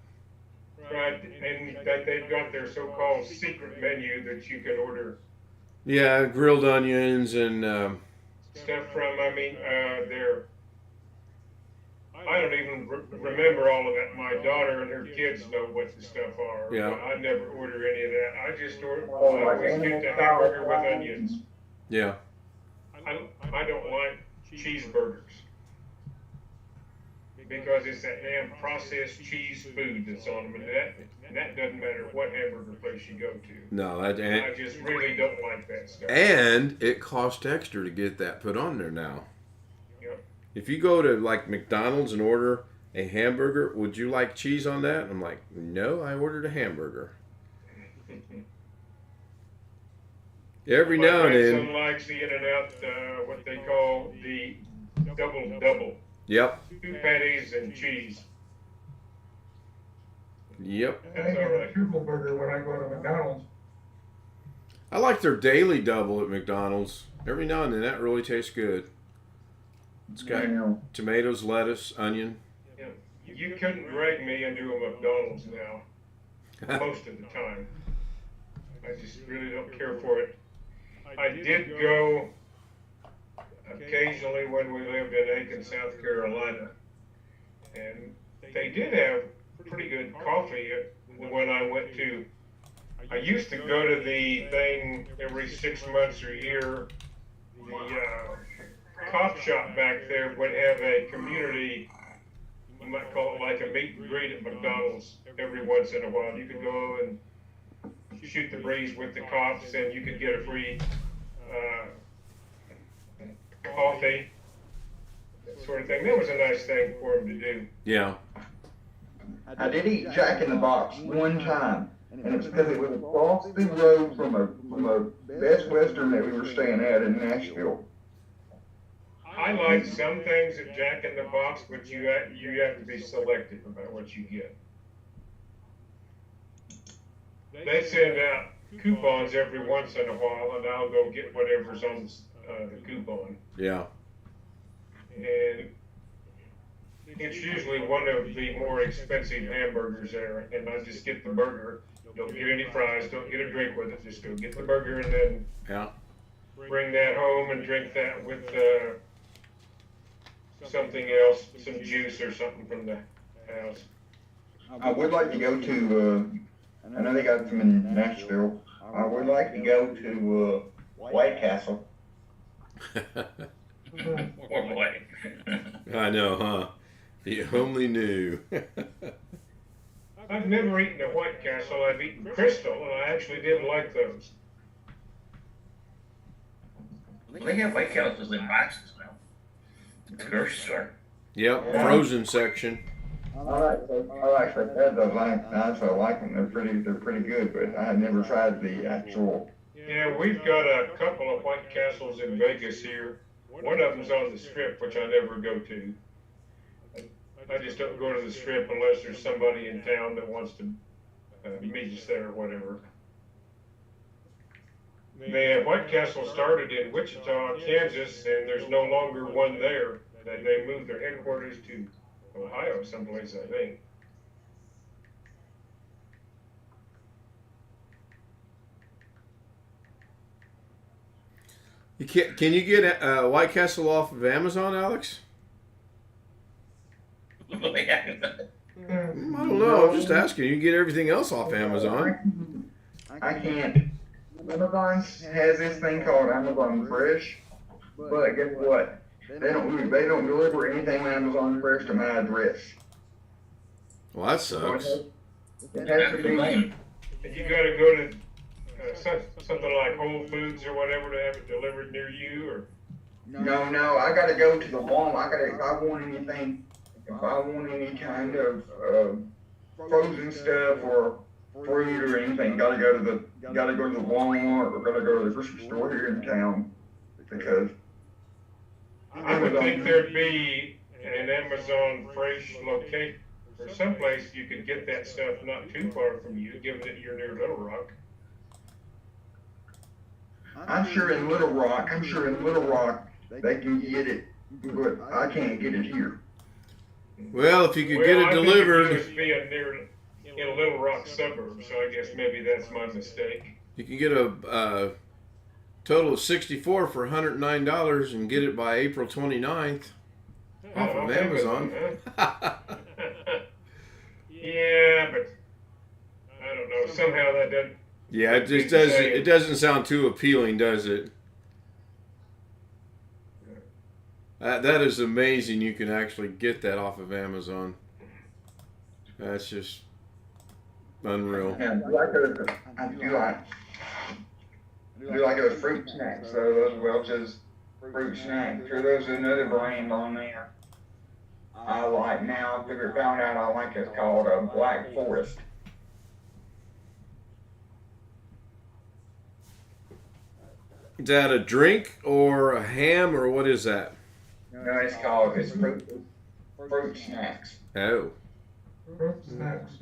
Right, and that they've got their so-called secret menu that you can order Yeah, grilled onions and stuff from. I mean, I don't even remember all of that. My daughter and her kids know what the stuff are. Yeah. But I never order any of that. I just always get the hamburger with onions. yeah. I don't like cheeseburgers because it's that damn processed cheese food that's on them, and that doesn't matter what hamburger place you go to. No, I just really don't like that stuff. and it costs extra to get that put on there now. Yep. If you go to like McDonald's and order a hamburger, would you like cheese on that? I'm like, no, I ordered a hamburger. Every now and My then. grandson likes the In-N-Out, what they call the double. Yep. 2 patties and cheese. Yep. That's all right. Triple burger when I go to McDonald's. I like their daily double at McDonald's. Every now and then, that really tastes good. It's got tomatoes, lettuce, onion. Yeah. You couldn't drag me into a McDonald's now, most of the time. I just really don't care for it. I did go occasionally when we lived in Aiken, South Carolina, and they did have pretty good coffee when I went to. I used to go to the thing every 6 months or a year. The coffee shop back there would have a community, you might call it like a meet and greet at McDonald's every once in a while. You could go and shoot the breeze with the cops, and you could get a free coffee, that sort of thing. That was a nice thing for them to do. Yeah. I did eat Jack in the Box one time, and it was because it was across the road from a Best Western that we were staying at in Nashville. I like some things at Jack in the Box, but you have to be selective about what you get. They send out coupons every once in a while, and I'll go get whatever's on the coupon. Yeah. And it's usually one of the more expensive hamburgers there, and I just get the burger. Don't get any fries, don't get a drink with it, just go get the burger and then Yeah. bring that home and drink that with something else, some juice or something from the house. I would like to go to, I know they got some in Nashville. I would like to go to White Castle. Oh boy. I know, huh? You only knew. I've never eaten at White Castle. I've eaten Crystal, and I actually did like those. They have White Castles in boxes now. At the grocery store. Yep, frozen section. I actually had those last night, so I like them. They're pretty good, but I have never tried the actual. Yeah, we've got a couple of White Castles in Vegas here. One of them's on the Strip, which I never go to. I just don't go to the Strip unless there's somebody in town that wants to meet us there or whatever. The White Castle started in Wichita, Kansas, and there's no longer one there. They moved their headquarters to Ohio, someplace, I think. Can you get White Castle off of Amazon, Alex? I don't know. I'm just asking. You can get everything else off Amazon. I can't. Amazon has this thing called Amazon Fresh, but guess what? They don't deliver anything on Amazon Fresh to my address. Well, that sucks. It has to be. You gotta go to something like Whole Foods or whatever to have it delivered near you, or? No, I gotta go to the Walmart. If I want any kind of frozen stuff or fruit or anything, gotta go to the Walmart or gotta go to the grocery store here in town, because I would think there'd be an Amazon Fresh location or someplace you could get that stuff not too far from you, given that you're near Little Rock. I'm sure in Little Rock they can get it, but I can't get it here. Well, if you could get it I delivered, think it was being near in Little Rock suburb, so I guess maybe that's my mistake. you can get a total of 64 for $109 and get it by April 29th off of Amazon. Yeah, but I don't know. Somehow that doesn't. Yeah, it just doesn't. It doesn't sound too appealing, does it? That is amazing. You can actually get that off of Amazon. That's just unreal. Yeah, I do like those fruit snacks, though, those Welch's fruit snacks. Sure, there's another brand on there I like now. I found out I like it's called a Black Forest. Is that a drink or a ham or what is that? No, it's fruit snacks. Oh, Fruit snacks.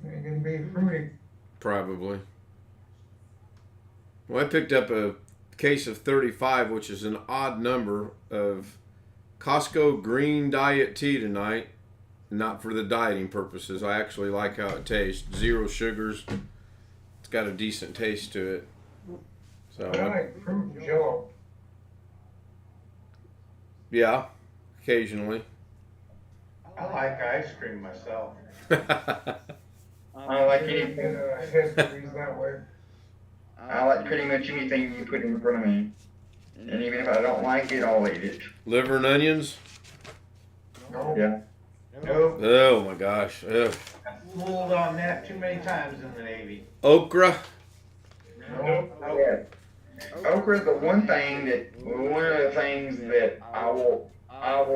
Ain't gonna be fruity. probably. Well, I picked up a case of 35, which is an odd number of Costco green diet tea tonight. Not for the dieting purposes. I actually like how it tastes. 0 sugars. It's got a decent taste to it. So I like fruit jello. yeah, occasionally. I like ice cream myself. I like anything. History's that way. I like pretty much anything you put in front of me. And even if I don't like it, I'll eat it. Liver and onions. No. Yeah. Nope. Oh my gosh. Ugh. Fooled on that too many times in the Navy. Okra. No. Yeah. Okra's the one of the things that I will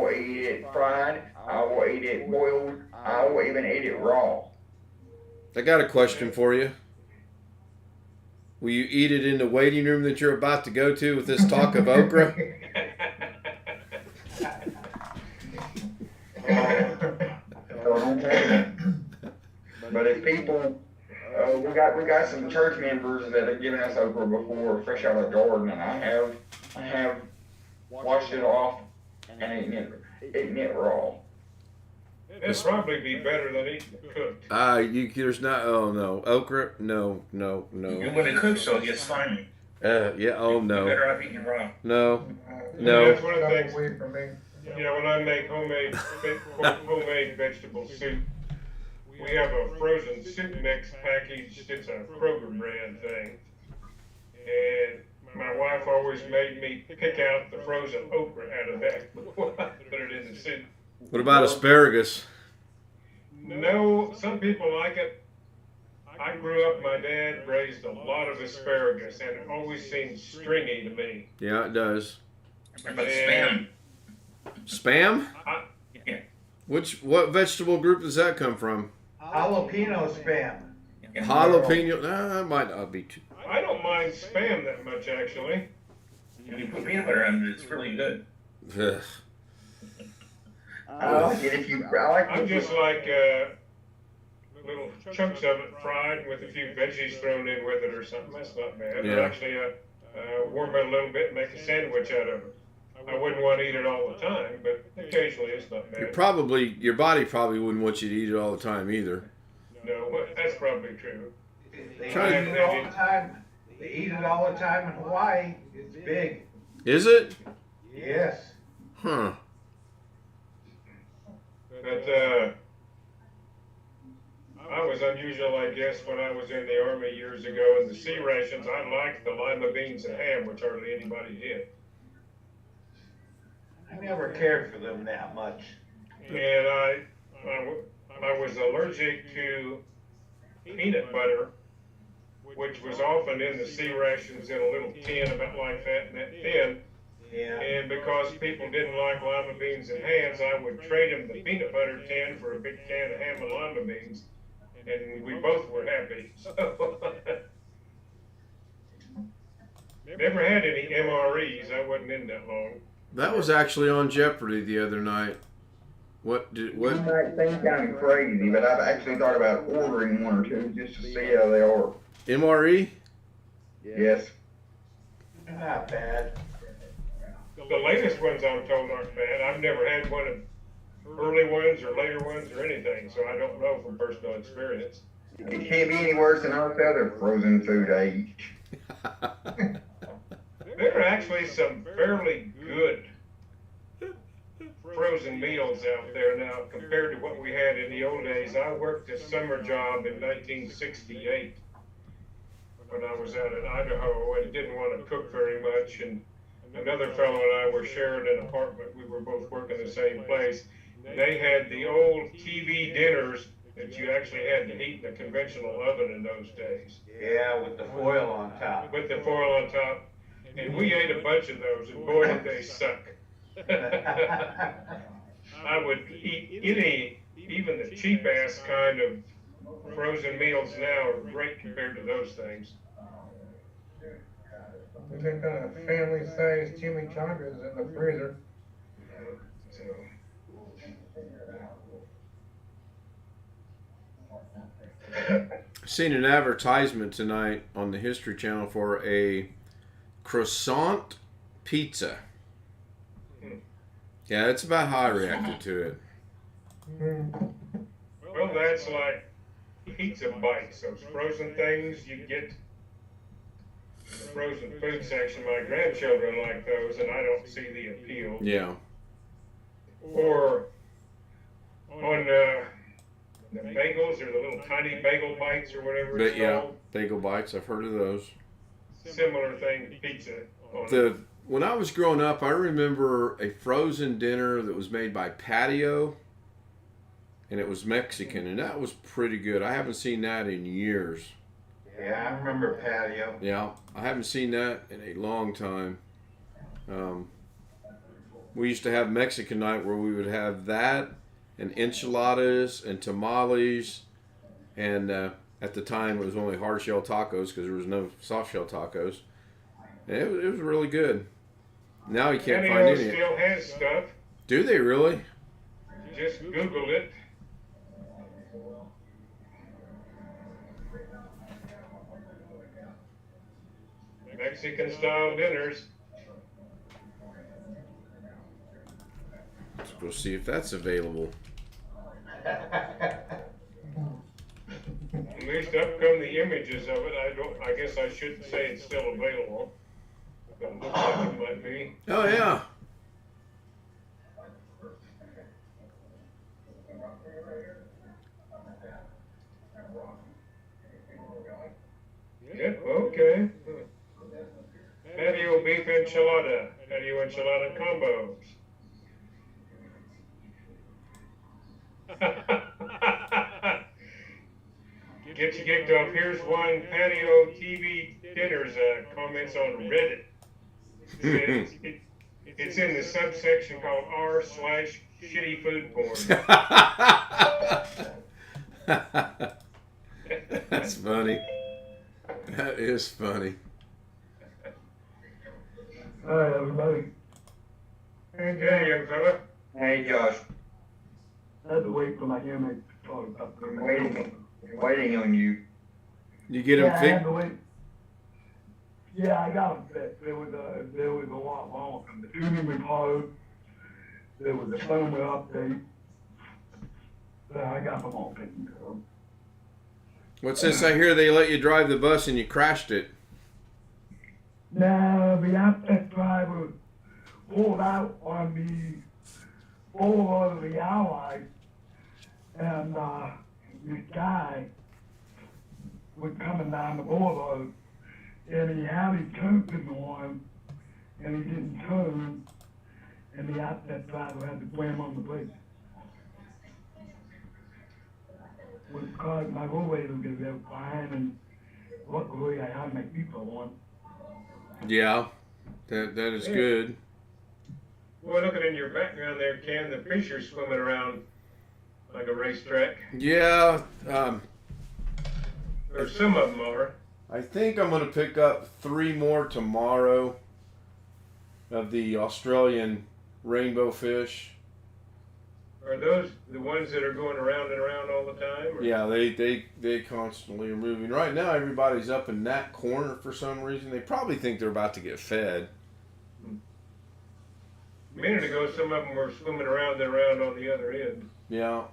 eat it fried, I will eat it boiled, I will even eat it raw. I got a question for you. Will you eat it in the waiting room that you're about to go to with this talk of okra? So don't tell me. But if people we got some church members that have given us okra before, fresh out of the garden, and I have washed it off and eaten it raw. It'd probably be better than eating it cooked. There's not. Oh no, okra. No. When it cooks, so it gets slimy. Yeah. Oh You no. better off eating it raw. No. That's one of the things. Away from me. You know, when I make homemade vegetable soup, we have a frozen soup mix packaged. It's a Kroger brand thing. And my wife always made me pick out the frozen okra out of that before I put it in the soup. What about asparagus? No, some people like it. I grew up, my dad raised a lot of asparagus, and it always seemed stringy to me. Yeah, it does. What about spam? Spam? Yeah. What vegetable group does that come from? Jalapeno spam. Yeah. Jalapeno? Nah, that might not be too. I don't mind spam that much, actually. When you put peanut butter on it, it's really good. Ugh. I like it if you. I like I'm it. just like little chunks of it fried with a few veggies thrown in with it or something. That's not bad. Yeah. But actually, warm it a little bit and make a sandwich out of it. I wouldn't want to eat it all the time, but occasionally it's not bad. Your body probably wouldn't want you to eat it all the time either. No, that's probably true. They Try eat to- it all the time. They eat it all the time in Hawaii. It's big. Is it? Yes. Huh. But I was unusual, I guess, when I was in the Army years ago. In the sea rations, I liked the lima beans and ham, which hardly anybody did. I never cared for them that much. And I was allergic to peanut butter, which was often in the sea rations in a little tin about like that and that thin. Yeah. And because people didn't like lima beans and hams, I would trade them the peanut butter tin for a big can of ham and lima beans. And we both were happy. So never had any MREs. I wasn't in that long. That was actually on Jeopardy the other night. What? You might think I'm crazy, but I've actually thought about ordering one or two just to see how they are. MRE? Yes. Not bad. The latest ones I'm told aren't bad. I've never had one of early ones or later ones or anything, so I don't know from personal experience. It can't be any worse than our other frozen food I eat. There are actually some fairly good frozen meals out there now compared to what we had in the old days. I worked a summer job in 1968 when I was out in Idaho and didn't want to cook very much, and another fellow and I were sharing an apartment. We were both working the same place. They had the old TV dinners that you actually had to heat in a conventional oven in those days. Yeah, with the foil on top. With the foil on top. And we ate a bunch of those, and boy, did they suck. I would eat even the cheap-ass kind of frozen meals now are great compared to those things. We got a family-sized chimichangas in the freezer. So, Seen an advertisement tonight on the History Channel for a croissant pizza. Yeah, that's about how I reacted to it. well, that's like pizza bites, those frozen things you get in the frozen food section. My grandchildren like those, and I don't see the appeal. Yeah. Or on the bagels, or the little tiny bagel bites, or whatever it's But yeah, called. bagel bites. I've heard of those. Similar thing, pizza. On it. When I was growing up, I remember a frozen dinner that was made by Patio, and it was Mexican, and that was pretty good. I haven't seen that in years. Yeah, I remember patio. Yeah, I haven't seen that in a long time. We used to have Mexican night where we would have that and enchiladas and tamales, and at the time it was only hard shell tacos because there was no soft shell tacos. And it was really good. Now you can't find Patio any. still has stuff. Do they really? Just Google it. Mexican style dinners. Let's go see if that's available. At least up come the images of it. I guess I shouldn't say it's still available. But it looks like it might be. Oh yeah. Yep, okay. Patio beef enchilada, patio enchilada combos. Get you kicked off. Here's one patio TV dinners comments on Reddit. It's in the subsection called r/shitty food porn. That's funny. That is funny. Alright, everybody. Hey, young fella. Hey, Josh. I had to wait for my image to talk about the Waiting on you. You get yeah, them I fixed? had to wait. Yeah, I got them fixed. There was a lot wrong. The tuning report, there was a firmware update. I got them all taken care of. What's this I hear they let you drive the bus and you crashed it? Now, the outlet driver pulled out on me over the Allies, and this guy was coming down the border, and he had his turn signal on, and he didn't turn, and the outlet driver had to slam on the brakes. Which caused my roadway to get there fine, and luckily I had my people on. Yeah, that is good. Boy, looking in your background there, Ken, the fish are swimming around like a racetrack. Yeah, Or some of them are. I think I'm going to pick up 3 more tomorrow of the Australian rainbow fish. Are those the ones that are going around and around all the time? Or? Yeah, they constantly are moving. Right now, everybody's up in that corner for some reason. They probably think they're about to get fed. A minute ago, some of them were swimming around and around on the other end. Yeah.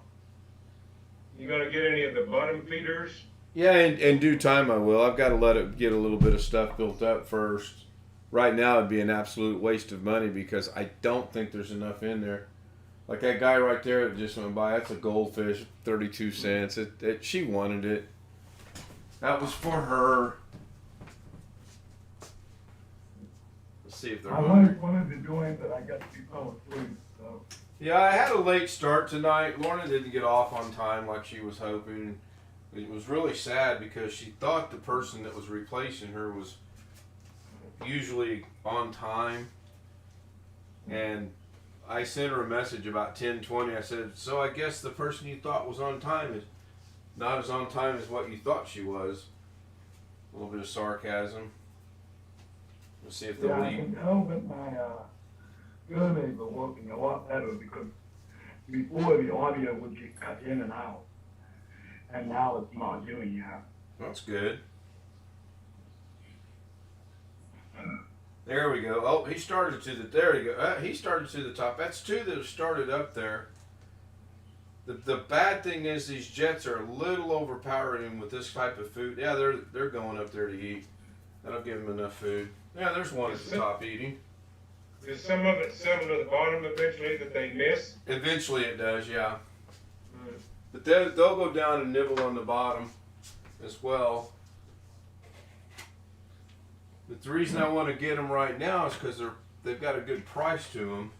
You gonna get any of the bottom feeders? Yeah, in due time I will. I've got to let it get a little bit of stuff built up first. Right now, it'd be an absolute waste of money because I don't think there's enough in there. Like that guy right there that just went by, that's a goldfish, 32 cents. She wanted it. That was for her. Let's see if they're I hungry. wanted to join, but I got to be fell asleep, so. Yeah, I had a late start tonight. Lorna didn't get off on time like she was hoping. It was really sad because she thought the person that was replacing her was usually on time. And I sent her a message about 10:20. I said, so I guess the person you thought was on time is not as on time as what you thought she was. A little bit of sarcasm. Let's see if they'll Yeah, I leave. can tell that my surveys are working a lot better because before the audio would get cut in and out. And now it's not doing that. That's good. There we go. Oh, he started to the. There you go. He started to the top. That's 2 that have started up there. The bad thing is these jets are a little overpowering with this type of food. Yeah, they're going up there to eat. That'll give them enough food. Yeah, there's one at the top eating. Does some of it settle to the bottom eventually that they miss? Eventually it does, yeah. But they'll go down and nibble on the bottom as well. But the reason I want to get them right now is because they've got a good price to them.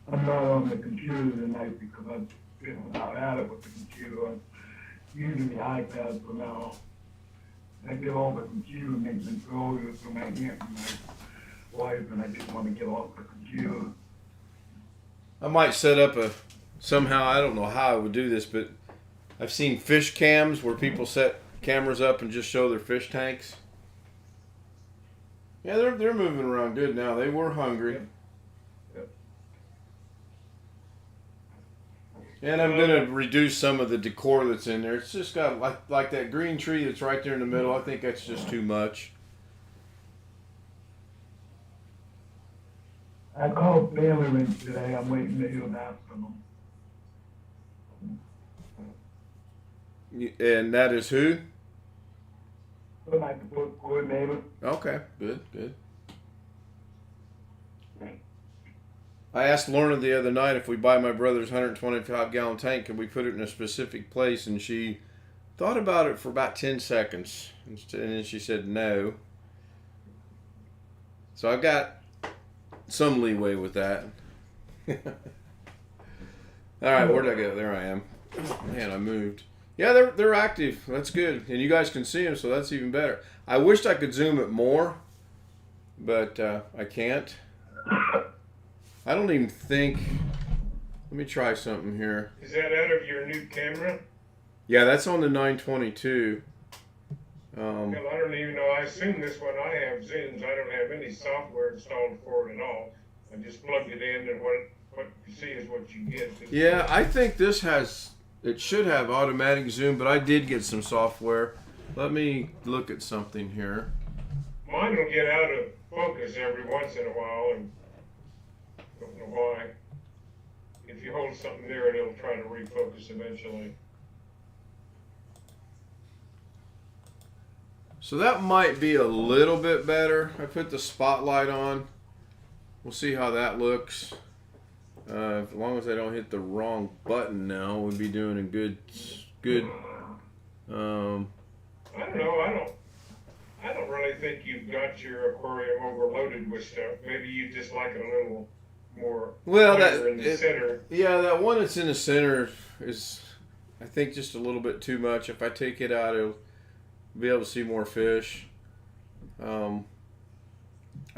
I'm not on the computer tonight because I'm not at it with the computer. I'm using the iPad for now. I get all the computer maintenance earlier for my aunt and my wife, and I just want to get off the computer. I might set up somehow, I don't know how I would do this, but I've seen fish cams where people set cameras up and just show their fish tanks. Yeah, they're moving around good now. They were hungry. Yep. And I'm gonna reduce some of the decor that's in there. It's just got like that green tree that's right there in the middle. I think that's just too much. I called Baylor today. I'm waiting to hear back from them. And that is who? But like the book coordinator. Okay, good, good. I asked Lorna the other night if we buy my brother's 125-gallon tank, could we put it in a specific place? And she thought about it for about 10 seconds. And then she said no. So I've got some leeway with that. All right, where'd I go? There I am. Man, I moved. Yeah, they're active. That's good. And you guys can see them, so that's even better. I wished I could zoom it more, but I can't. I don't even think. Let me try something here. Is that out of your new camera? Yeah, that's on the 922. Well, I don't even know. I assume this one I have zooms. I don't have any software installed for it at all. I just plugged it in, and what you see is what you get. Yeah, I think this has. It should have automatic zoom, but I did get some software. Let me look at something here. Mine will get out of focus every once in a while, and don't know why. If you hold something near it, it'll try to refocus eventually. So that might be a little bit better. I put the spotlight on. We'll see how that looks. As long as I don't hit the wrong button now, we'll be doing a good. I don't know. I don't really think you've got your aquarium overloaded with stuff. Maybe you just like it a little more. Well, in the center. Yeah, that one that's in the center is, I think, just a little bit too much. If I take it out, it'll be able to see more fish. I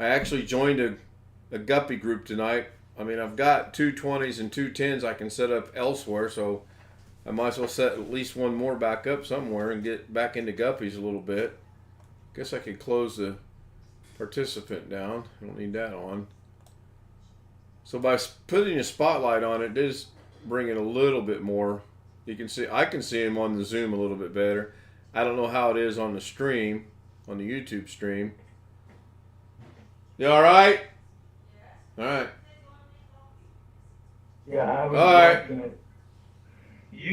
actually joined a guppy group tonight. I mean, I've got 2 20s and 2 10s I can set up elsewhere, so I might as well set at least one more back up somewhere and get back into guppies a little bit. Guess I could close the participant down. I don't need that on. So by putting a spotlight on it, it does bring it a little bit more. You can see, I can see him on the Zoom a little bit better. I don't know how it is on the stream, on the YouTube stream. You all right? All right. Yeah, I was All right. watching it.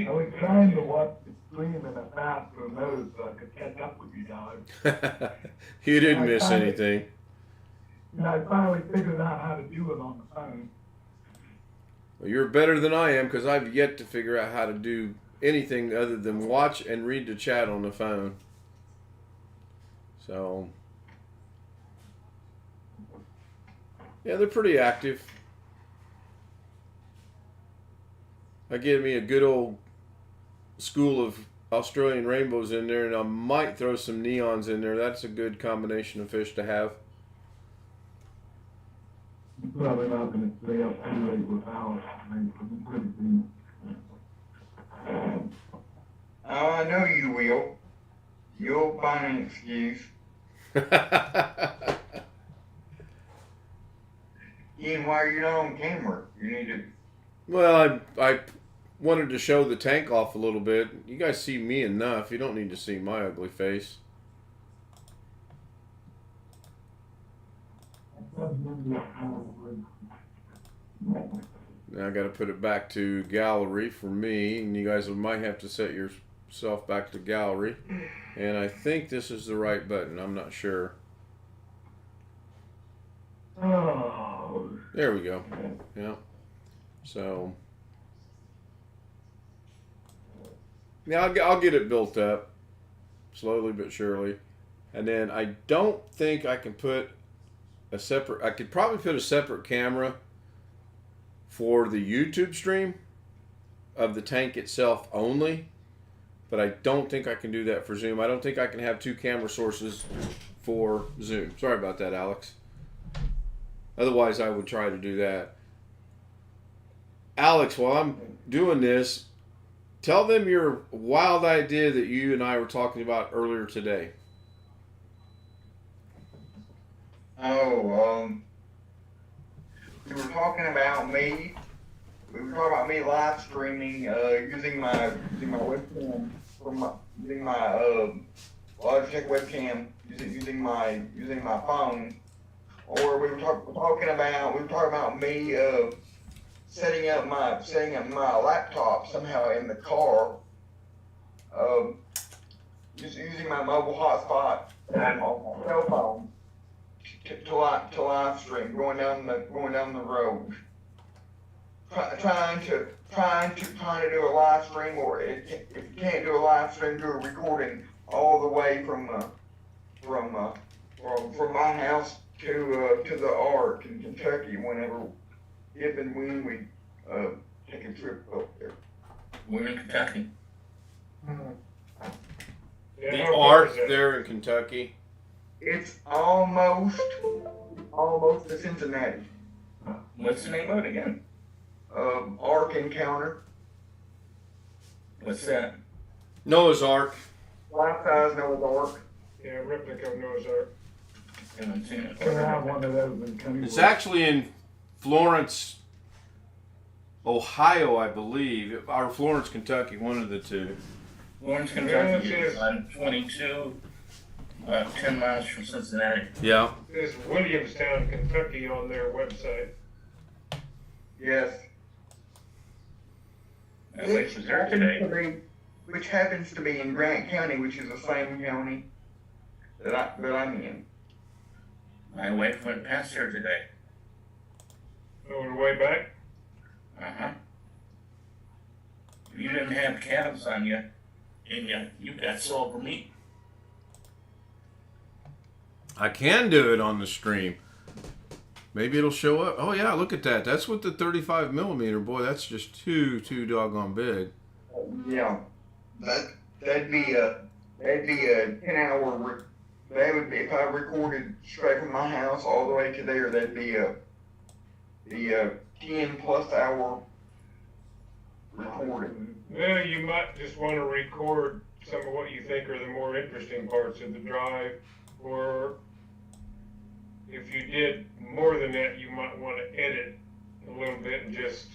I was trying to watch the stream in a faster mode so I could catch up with you guys. You didn't miss anything. And I finally figured out how to do it on the phone. Well, you're better than I am because I've yet to figure out how to do anything other than watch and read the chat on the phone. So, yeah, they're pretty active. I get me a good old school of Australian rainbows in there, and I might throw some neons in there. That's a good combination of fish to have. You're probably not going to stay up too late with Alex. Oh, I know you will. You'll find an excuse. Ian, why are you not on camera? You need to. Well, I wanted to show the tank off a little bit. You guys see me enough. You don't need to see my ugly face. Now I got to put it back to gallery for me, and you guys might have to set yourself back to gallery. And I think this is the right button. I'm not sure. Oh. There we go. Yeah. So, yeah, I'll get it built up slowly but surely. And then I don't think I can put a separate, I could probably put a separate camera for the YouTube stream of the tank itself only, but I don't think I can do that for Zoom. I don't think I can have 2 camera sources for Zoom. Sorry about that, Alex. Otherwise, I would try to do that. Alex, while I'm doing this, tell them your wild idea that you and I were talking about earlier today. Oh, we were talking about me we were talking about me live streaming, using my webcam using my Logitech webcam, using my phone, or we were talking about me setting up my laptop somehow in the car, just using my mobile hotspot on my cell phone to live stream going down the road. Trying to do a live stream, or if you can't do a live stream, do a recording all the way from my house to the Ark in Kentucky if and when we take a trip up there. We're in Kentucky. Yeah, The how far Ark is it? there in Kentucky. It's almost to Cincinnati. What's the name of it again? Ark Encounter. What's that? Noah's Ark. Life-size Noah's Ark. Yeah, replica of Noah's Ark. Haven't seen it. Can I have one of those in Kennywood? It's actually in Florence, Ohio, I believe, or Florence, Kentucky, one of the two. Lawrence, Kentucky is on 22, 10 miles from Cincinnati. Yeah. There's Williamstown, Kentucky on their website. Yes. I was there today. Which happens to be in Grant County, which is the same county that I'm in. My wife went past there today. On the way back? Uh-huh. If you didn't have calves on you, and you got silver meat. I can do it on the stream. Maybe it'll show up. Oh yeah, look at that. That's with the 35 millimeter. Boy, that's just too doggone big. Yeah, that'd be a 10-hour. That would be if I recorded straight from my house all the way to there. That'd be a 10+ hour recording. Well, you might just want to record some of what you think are the more interesting parts of the drive, or if you did more than that, you might want to edit a little bit and just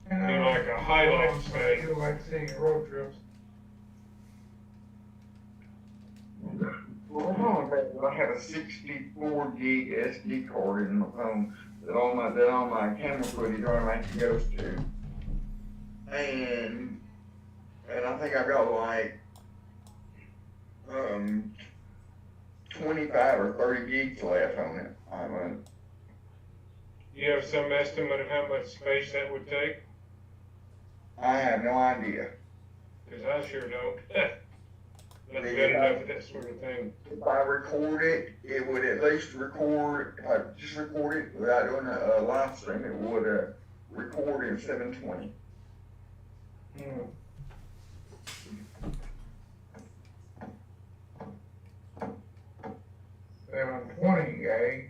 do like a highlights thing. You like seeing road trips. Well, I have a 64 gig SD card in my phone that all my camera footage automatically goes to, and I think I've got like 25 or 30 gigs left on it. You have some estimate of how much space that would take? I have no idea. Because I sure don't. That's good enough for that sort of thing. If I record it, it would at least record. If I just record it without doing a live stream, it would record in 720. 720, eh?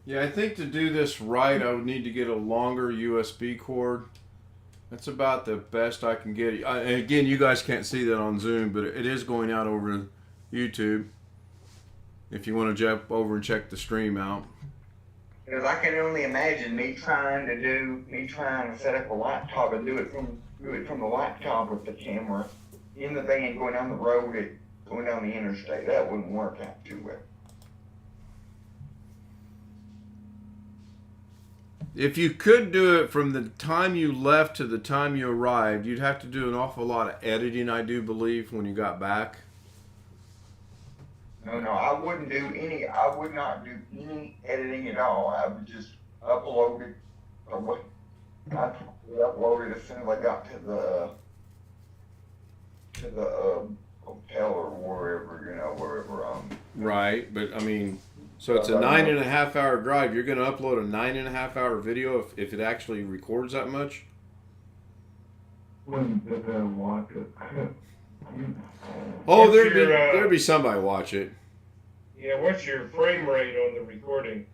Yeah, I think to do this right, I would need to get a longer USB cord. That's about the best I can get. And again, you guys can't see that on Zoom, but it is going out over YouTube. If you want to jump over and check the stream out. Because I can only imagine me trying to set up a laptop and do it from the laptop with the camera in the van going down the road, going down the interstate. That wouldn't work out too well. If you could do it from the time you left to the time you arrived, you'd have to do an awful lot of editing, I do believe, when you got back. No, I would not do any editing at all. I would just upload it. I'd upload it as soon as I got to the hotel or wherever. Right, but I mean, so it's a 9.5 hour drive. You're going to upload a 9.5 hour video if it actually records that much? Wouldn't sit there and watch it. Oh, What's there'd be somebody watch it. Yeah, what's your frame rate on the recording?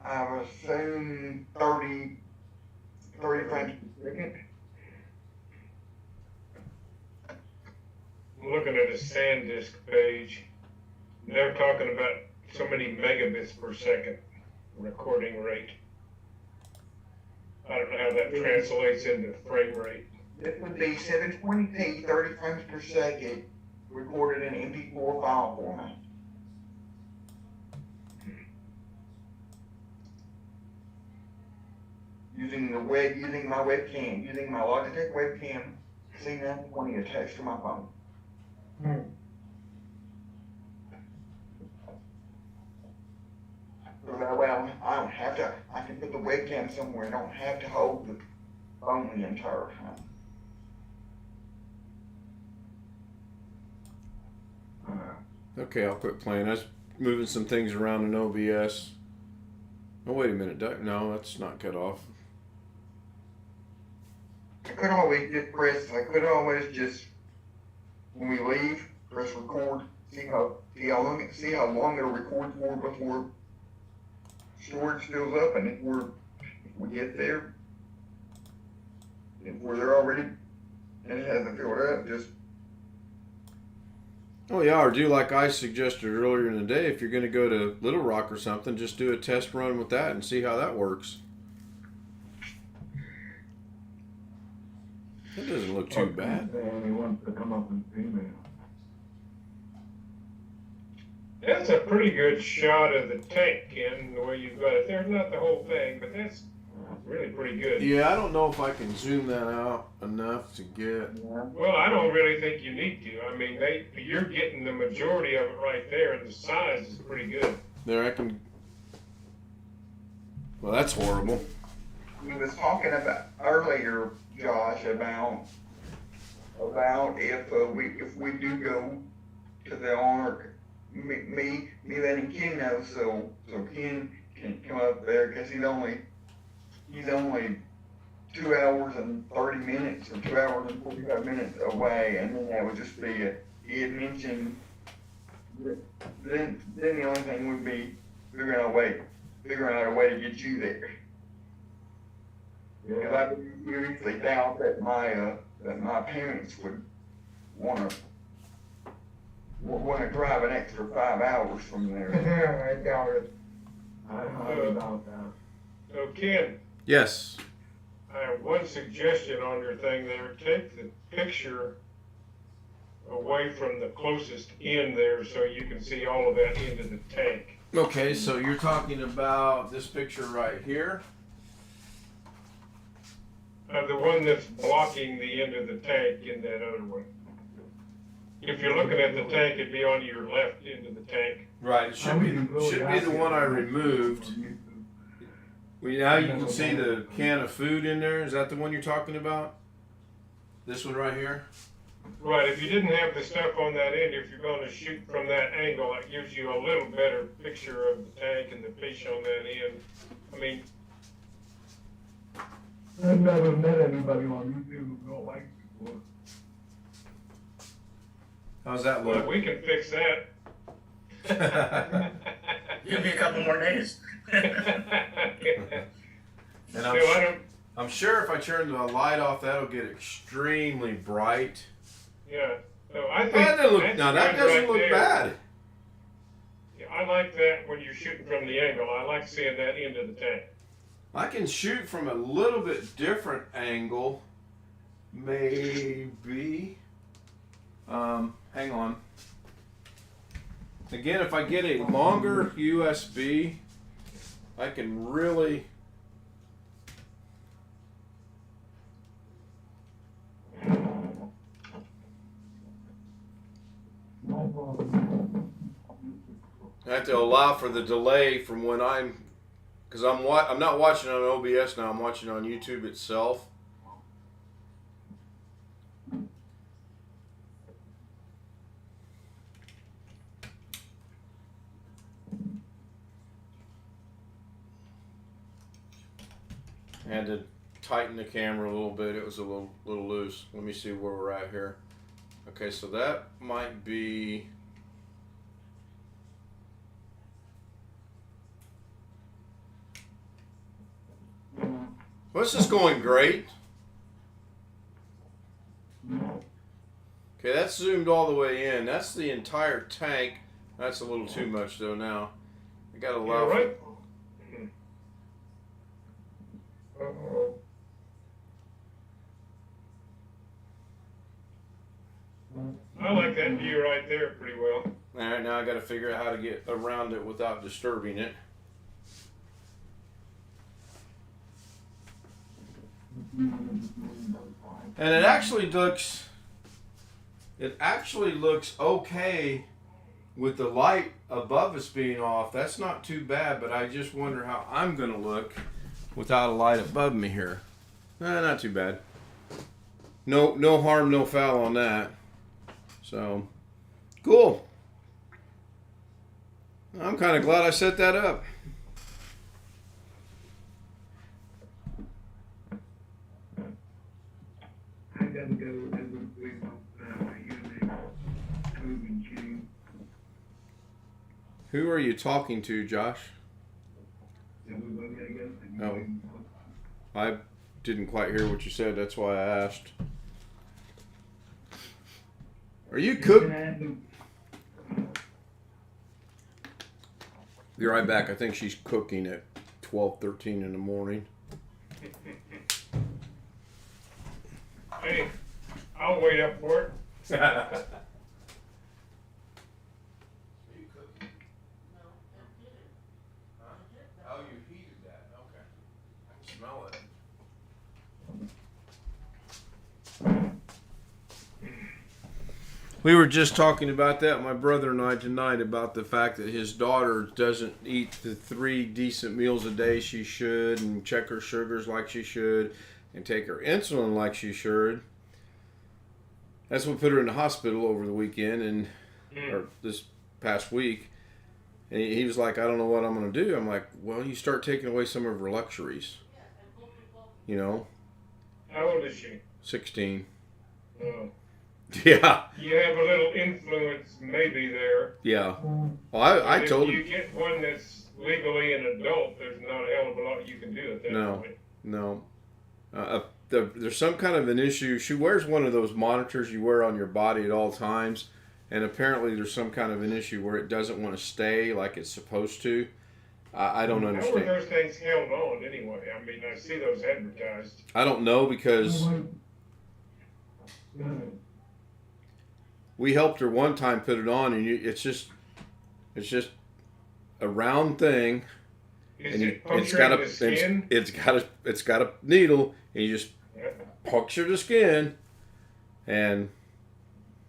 I was saying 30 frames per second. I'm looking at a a SanDisk page. They're talking about so many megabits per second recording rate. I don't know how that translates into frame rate. This would be 720p, 30 frames per second, recorded in MP4 file format. Using my webcam, using my Logitech webcam, C920 attached to my phone. So that way I don't have to, I can put the webcam somewhere, I don't have to hold the phone the entire time. Okay, I'll quit playing. I was moving some things around in OBS. Oh, wait a minute. No, that's not cut off. I could always just, when we leave, press record, see how long it'll record for before storage fills up, and if we get there, if we're there already, and it hasn't filled up, just. Oh yeah, or do like I suggested earlier in the day, if you're going to go to Little Rock or something, just do a test run with that and see how that works. That doesn't look too bad. And he wants to come up and see me. That's a pretty good shot of the tank, Ken, the way you've got it there. Not the whole thing, but that's really pretty good. Yeah, I don't know if I can zoom that out enough to get. Well, I don't really think you need to. I mean, you're getting the majority of it right there, and the size is pretty good. There, I can. Well, that's horrible. We was talking about earlier, Josh, about if we do go to the Ark, me letting Ken know so Ken can come up there, because he's only 2 hours and 30 minutes or 2 hours and 45 minutes away, and then that would just be he had mentioned then the only thing would be figuring out a way to get you there. Because I usually doubt that my parents would want to drive an extra 5 hours from there. I doubt it. I highly doubt that. So, Ken, Yes. I have one suggestion on your thing there. Take the picture away from the closest end there so you can see all of that into the tank. Okay, so you're talking about this picture right here. The one that's blocking the end of the tank in that other one. If you're looking at the tank, it'd be on your left end of the tank. Right. It should be the one I removed. Now you can see the can of food in there. Is that the one you're talking about? This one right here? Right, if you didn't have the stuff on that end, if you're going to shoot from that angle, it gives you a little better picture of the tank and the fish on that end. I mean, I've never met anybody on YouTube who don't like it before. How's that well, look? we can fix that. Give me a couple more days. And So I'm sure if I turn the light off, that'll get extremely bright. yeah. So I think That doesn't look, that's now that good doesn't right look there. bad. Yeah, I like that when you're shooting from the angle. I like seeing that end of the tank. I can shoot from a little bit different angle, maybe. Hang on. Again, if I get a longer USB, I can really. I have to allow for the delay from when because I'm not watching on OBS now. I'm watching on YouTube itself. I had to tighten the camera a little bit. It was a little loose. Let me see where we're at here. Okay, so that might be. Well, this is going great. Okay, that's zoomed all the way in. That's the entire tank. That's a little too much though now. I gotta You allow all for right? Uh-oh. I like that view right there pretty well. Alright, now I gotta figure out how to get around it without disturbing it. And it actually looks okay with the light above us being off. That's not too bad, but I just wonder how I'm gonna look without a light above me here. Not too bad. No harm, no foul on that. So, cool. I'm kind of glad I set that up. I gotta go using moving machine. Who are you talking to, Josh? Everybody, I guess. Oh. I didn't quite hear what you said. That's why I asked. Are you cooking? Be right back. I think she's cooking at 12:13 in the morning. Hey, I'll wait up for it. Oh, you heated that. Okay. I can smell it. We were just talking about that, my brother and I, tonight, about the fact that his daughter doesn't eat the 3 decent meals a day she should, and check her sugars like she should, and take her insulin like she should. That's what put her in the hospital over the weekend, and or this past week. And he was like, I don't know what I'm going to do. I'm like, well, you start taking away some of her luxuries. You know? How old is she? 16. Oh. Yeah. You have a little influence maybe there. Yeah. Well, I told him. If you get one that's legally an adult, there's not a hell of a lot you can do at that point. No. There's some kind of an issue. She wears one of those monitors you wear on your body at all times, and apparently there's some kind of an issue where it doesn't want to stay like it's supposed to. I don't understand. How are those things held on anyway? I mean, I see those advertised. I don't know, because we helped her one time put it on, and it's just a round thing. Is And it it's got puncturing the skin? it's got a needle, and you just puncture the skin, and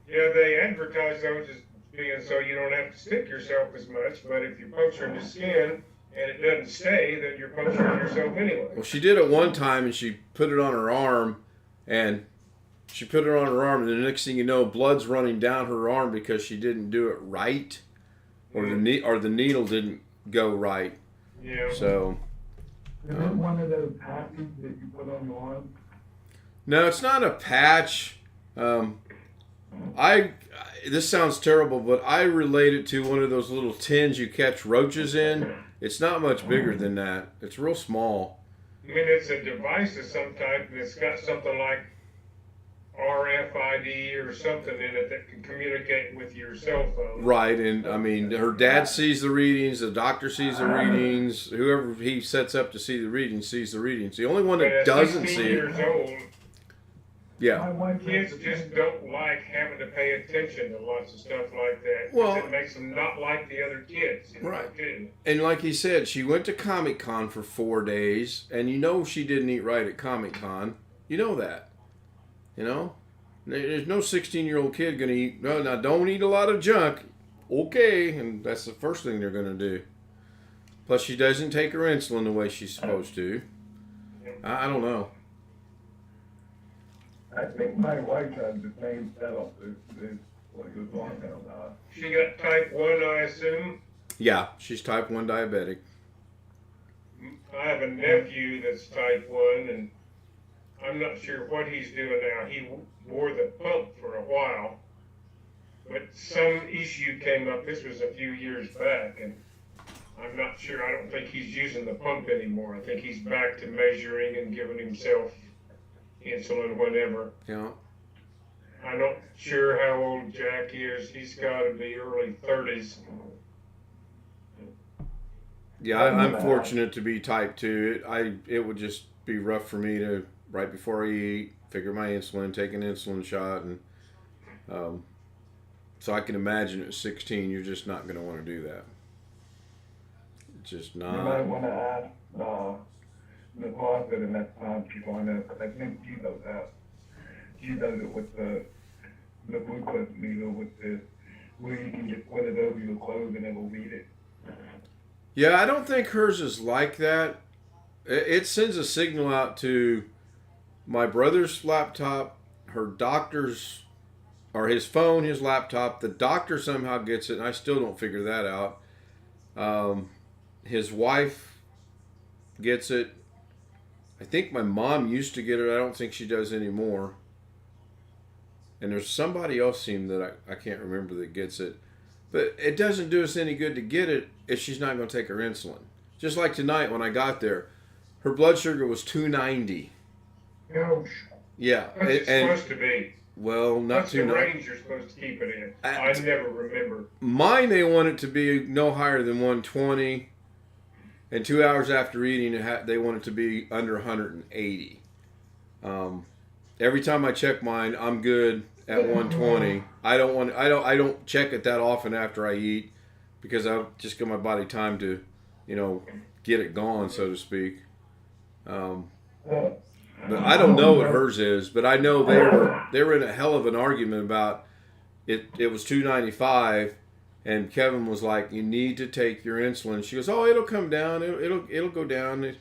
Yeah, they advertise those as being so you don't have to stick yourself as much, but if you're puncturing the skin and it doesn't stay, then you're puncturing yourself anyway. well, she did it one time, and she put it on her arm, and the next thing you know, blood's running down her arm because she didn't do it right, or the needle didn't go right. Yeah. So. Is it one of those patches that you put on your arm? No, it's not a patch. This sounds terrible, but I relate it to one of those little tins you catch roaches in. It's not much bigger than that. It's real small. I mean, it's a device of some type that's got something like RFID or something in it that can communicate with your cell phone. Right, and I mean, her dad sees the readings, the doctor sees the readings, whoever he sets up to see the readings sees the readings. The only one But that at doesn't 16 see years it, old, yeah. kids just don't like having to pay attention to lots of stuff like that. Well, it makes them not like the other kids. Right. Too. And like he said, she went to Comic-Con for 4 days, and you know she didn't eat right at Comic-Con. You know that. You know? There's no 16-year-old kid going to eat, no, now don't eat a lot of junk. Okay, and that's the first thing they're going to do. Plus, she doesn't take her insulin the way she's supposed to. I don't know. I think my wife has the same setup as what you're talking about. She got type 1, I assume. Yeah, she's type 1 diabetic. I have a nephew that's type 1, and I'm not sure what he's doing now. He wore the pump for a while, but some issue came up. This was a few years back, and I'm not sure. I don't think he's using the pump anymore. I think he's back to measuring and giving himself insulin whenever. Yeah. I'm not sure how old Jack is. He's got to be early 30s. Yeah, I'm fortunate to be type 2. It would just be rough for me to, right before I eat, figure my insulin, take an insulin shot, and so I can imagine at 16 you're just not going to want to do that. It's just not. You might want to ask Nicole the next time she's on there, because I think she does that. She does it with the glucose meter with the, where you can just put it over your clothes and it will read it. Yeah, I don't think hers is like that. It sends a signal out to my brother's laptop, her doctor's, or his phone, his laptop. The doctor somehow gets it, and I still don't figure that out. His wife gets it. I think my mom used to get it. I don't think she does anymore. And there's somebody else that I can't remember that gets it. But it doesn't do us any good to get it if she's not going to take her insulin. Just like tonight when I got there, her blood sugar was 290. Ouch. Yeah. What's it supposed to be? Well, not What's the 290. range you're supposed to keep it in? I never remember. Mine, they want it to be no higher than 120. And 2 hours after eating, they want it to be under 180. Every time I check mine, I'm good at 120. I don't check it that often after I eat because I just give my body time to, get it gone, so to speak. But I don't know what hers is. But I know they were in a hell of an argument about it. It was 295, and Kevin was like, "You need to take your insulin." She goes, "Oh, it'll come down. It'll go down.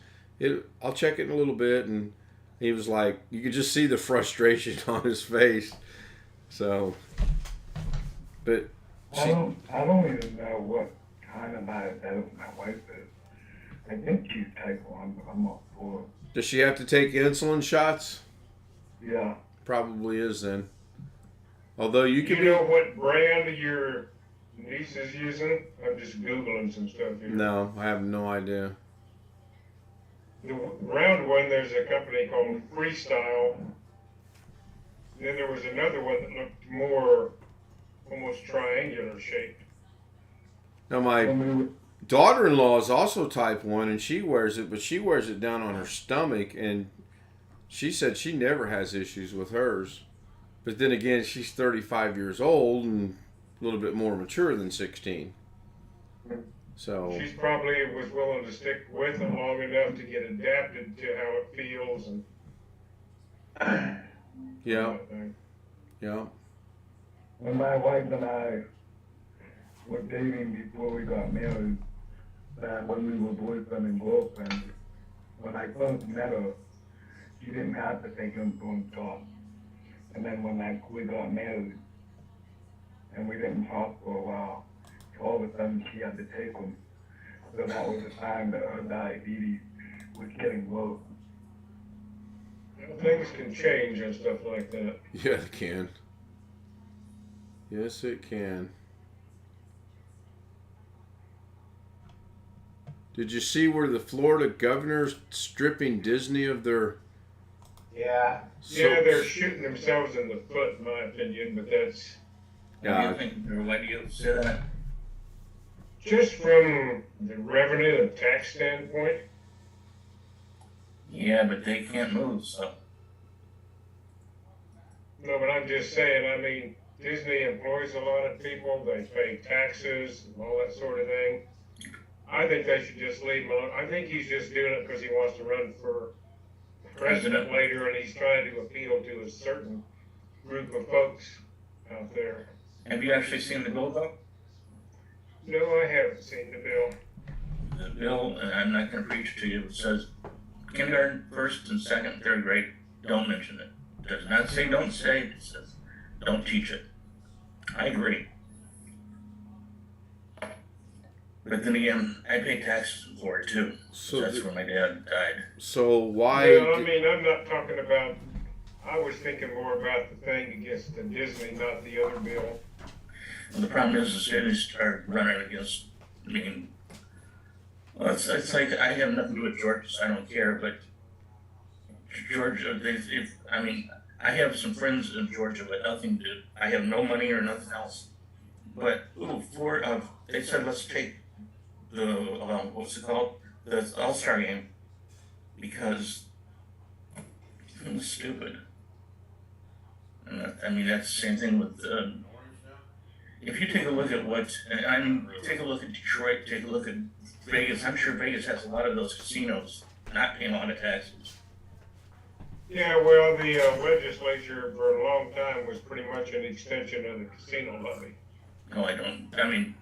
I'll check it in a little bit." And he was like, you could just see the frustration on his face. So, but I don't even know what kind of diabetic my wife is. I think she's type 1, but I'm not sure. Does she have to take insulin shots? Yeah. Probably is then. Although you could know what brand your niece is using? I'm just Googling some stuff here. No, I have no idea. The round one, there's a company called Freestyle. Then there was another one that looked more almost triangular shaped. Now my daughter-in-law is also type 1 and she wears it, but she wears it down on her stomach, and she said she never has issues with hers. But then again, she's 35 years old and a little bit more mature than 16. So she's probably was willing to stick with it long enough to get adapted to how it feels and yeah. When my wife and I were dating before we got married, and when we were boyfriend and girlfriend, when I first met her, she didn't have to take insulin shots. And then when we got married, and we didn't talk for a while, all of a sudden she had to take them. So that was the time that her diabetes was getting low. Things can change and stuff like that. Yeah, it can. Yes, it can. Did you see where the Florida governor's stripping Disney of their... Yeah. Yeah, they're shooting themselves in the foot, in my opinion, but that's... Yeah. I think, or why do you say that? Just from the revenue and tax standpoint. Yeah, but they can't move, so. No, but I'm just saying, I mean, Disney employs a lot of people, they pay taxes and all that sort of thing. I think they should just leave him alone. I think he's just doing it because he wants to run for president later, and he's trying to appeal to a certain group of folks out there. Have you actually seen the bill, though? No, I haven't seen the bill. The bill, and I'm not going to preach to you, it says kindergarten, first and second, third grade, don't mention it. It does not say don't say, it says don't teach it. I agree. But then again, I pay taxes for it too. So that's where my dad died. So why? Well, I mean, I'm not talking about, I was thinking more about the thing against the Disney, not the other bill. Well, the problem is, as soon as you start running against, well, it's like I have nothing to do with Georgia, so I don't care. But Georgia, I have some friends in Georgia, but nothing to. I have no money or nothing else. But they said let's take the what's it called, the All-Star game, because it was stupid. And I mean that's the same thing with. If you take a look at take a look at Detroit, take a look at Vegas. I'm sure Vegas has a lot of those casinos not paying a lot of taxes. Yeah, well, the legislature for a long time was pretty much an extension of the casino levy. No, I don't. I mean,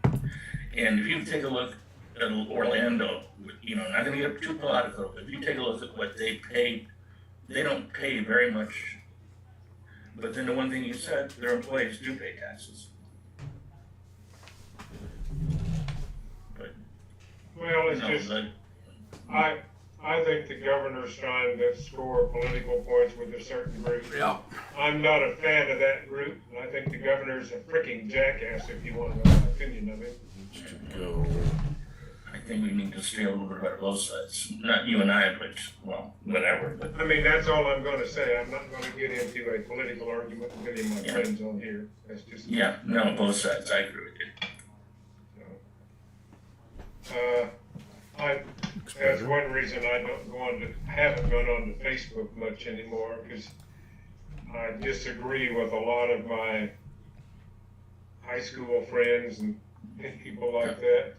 and if you take a look at Orlando, not going to get too political, but if you take a look at what they pay, they don't pay very much. But then the one thing you said, their employees do pay taxes. But, well, it's just, I think the governor's trying to score political points with a certain group. Yeah. I'm not a fan of that group. I think the governor's a freaking jackass, if you want to know my opinion of him. Go. I think we need to stay a little bit about both sides. Not you and I, but, well, whatever. But I mean, that's all I'm going to say. I'm not going to get into a political argument with any of my friends on here. That's just. yeah, no, both sides. I agree with you. That's one reason I haven't gone on to Facebook much anymore, because I disagree with a lot of my high school friends and people like that.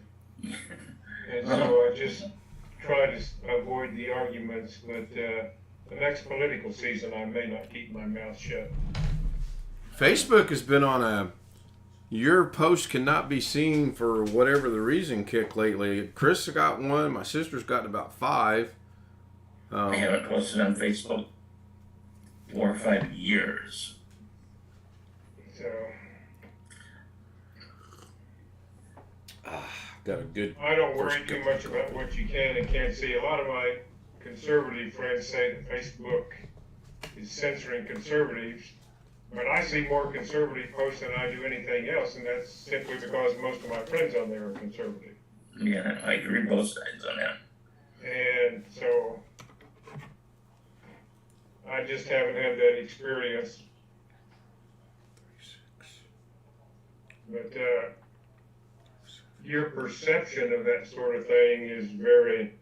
And so I just try to avoid the arguments, but the next political season I may not keep my mouth shut. Facebook has been on a your post cannot be seen for whatever the reason kick lately. Chris got one. My sister's gotten about 5. I haven't posted on Facebook 4 or 5 years. So got a good. I don't worry too much about what you can and can't see. A lot of my conservative friends say that Facebook is censoring conservatives. But I see more conservative posts than I do anything else, and that's simply because most of my friends on there are conservative. Yeah, I agree both sides on that. And so I just haven't had that experience. But your perception of that sort of thing is very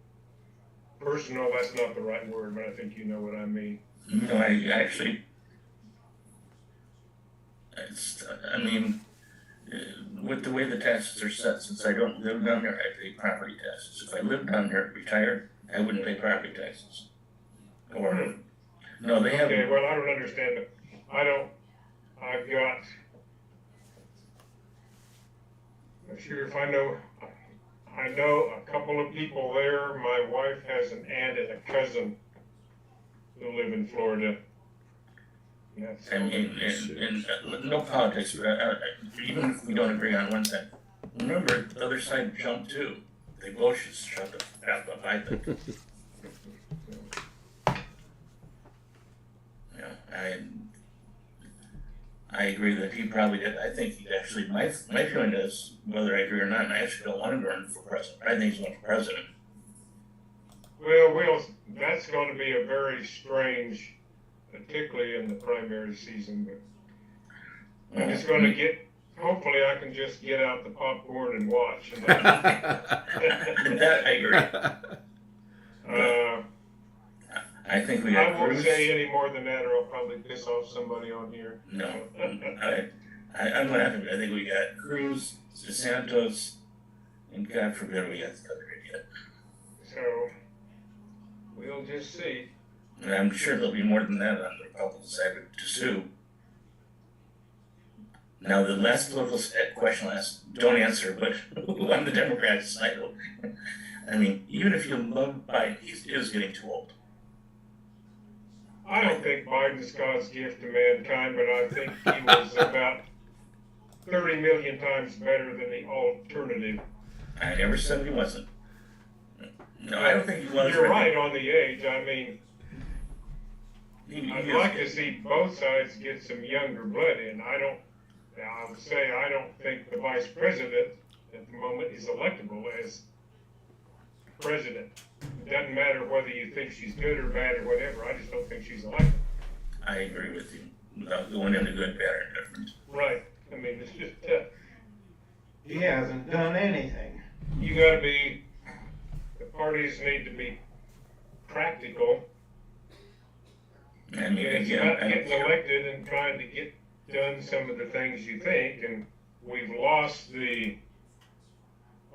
personal. That's not the right word, but I think you know what I mean. No, I actually. With the way the taxes are set, since I don't live down there, I pay property taxes. If I lived down there, retired, I wouldn't pay property taxes. Or, no, they have. Okay, well, I don't understand it. I've got, I'm sure if I know a couple of people there. My wife has an aunt and a cousin who live in Florida. I mean, and no politics, but even if we don't agree on one thing, remember the other side jumped too. They both should shut the F up, I think. I agree that he probably did. I think he actually, my feeling is, whether I agree or not, and I actually don't want him to run for president. I think he's going for president. Well, that's going to be a very strange, particularly in the primary season, but I'm just going to hopefully I can just get out the popcorn and watch. That I agree. I think we got I won't Cruz. say any more than that, or I'll probably piss off somebody on here. No, I'm laughing. I think we got Cruz, DeSantos, and God forbid we got the other idiot. So we'll just see. And I'm sure there'll be more than that on the Republican side to sue. Now, the last political question I'll ask, don't answer, but on the Democratic side, I mean, even if you love Biden, he is getting too old. I don't think Biden's God's gift to mankind, but I think he was about 30 million times better than the alternative. I never said he wasn't. No, I don't think he was. You're right on the age. I mean, I'd like to see both sides get some younger blood in. I'll say I don't think the vice president at the moment is electable as president. It doesn't matter whether you think she's good or bad or whatever. I just don't think she's elected. I agree with you. Without going into good, bad, or indifferent. Right. I mean, it's just, He hasn't done anything. you gotta be, the parties need to be practical. And It's again, not I don't getting care. elected and trying to get done some of the things you think, and we've lost the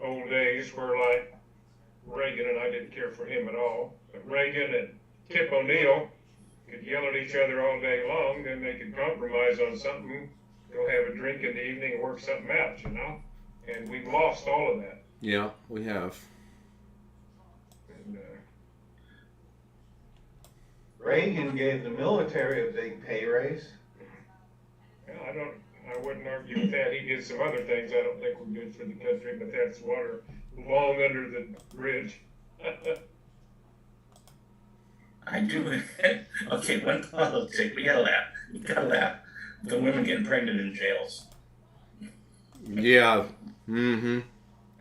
old days where, like, Reagan, and I didn't care for him at all, but Reagan and Tip O'Neill could yell at each other all day long, then they could compromise on something, go have a drink in the evening and work something out, you know? And we've lost all of that. Yeah, we have. And, Reagan gave the military a big pay raise. yeah, I wouldn't argue with that. He did some other things I don't think were good for the country, but that's water long under the bridge. I do. Okay, one politics. We gotta laugh. We gotta laugh. The women getting pregnant in jails. Yeah. Mm-hmm.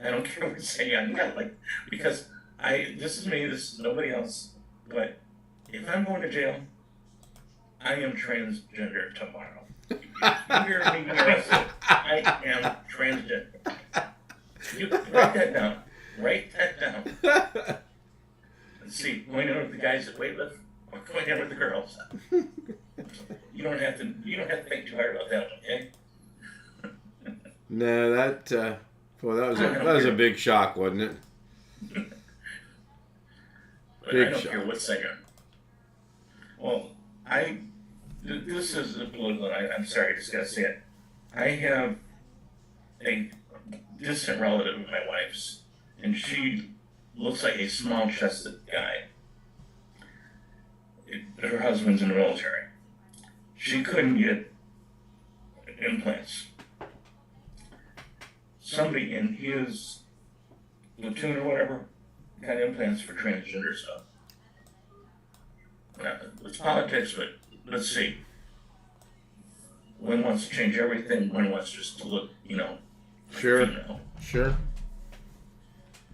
I don't care what you say. I got like because this is me. This is nobody else. But if I'm going to jail, I am transgender tomorrow. If you hear me arrested, I am transgender. You write that down. Write that down. Let's see, going in with the guys that weightlift or going in with the girls. You don't have to think too hard about that, okay? No, that was a big shock, wasn't it? But Big I don't shot. care what side you're on. Well, this is a political, I'm sorry, I just gotta say it. I have a distant relative of my wife's, and she looks like a small-chested guy. Her husband's in the military. She couldn't get implants. Somebody in his platoon or whatever got implants for transgender stuff. Now, it's politics, but let's see. One wants to change everything, one wants just to look, Sure. female. Sure.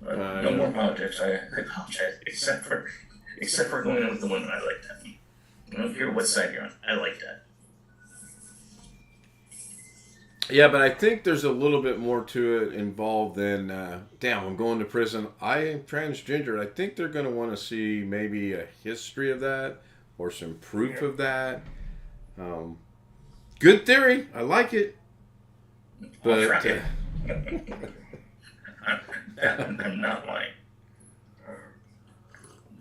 But no more politics. I apologize, except for going in with the women. I like that. I don't care what side you're on. I like that. Yeah, but I think there's a little bit more to it involved than, damn, I'm going to prison. I am transgender. I think they're going to want to see maybe a history of that or some proof of that. Good theory. I like it. But I'll try it. I'm not lying.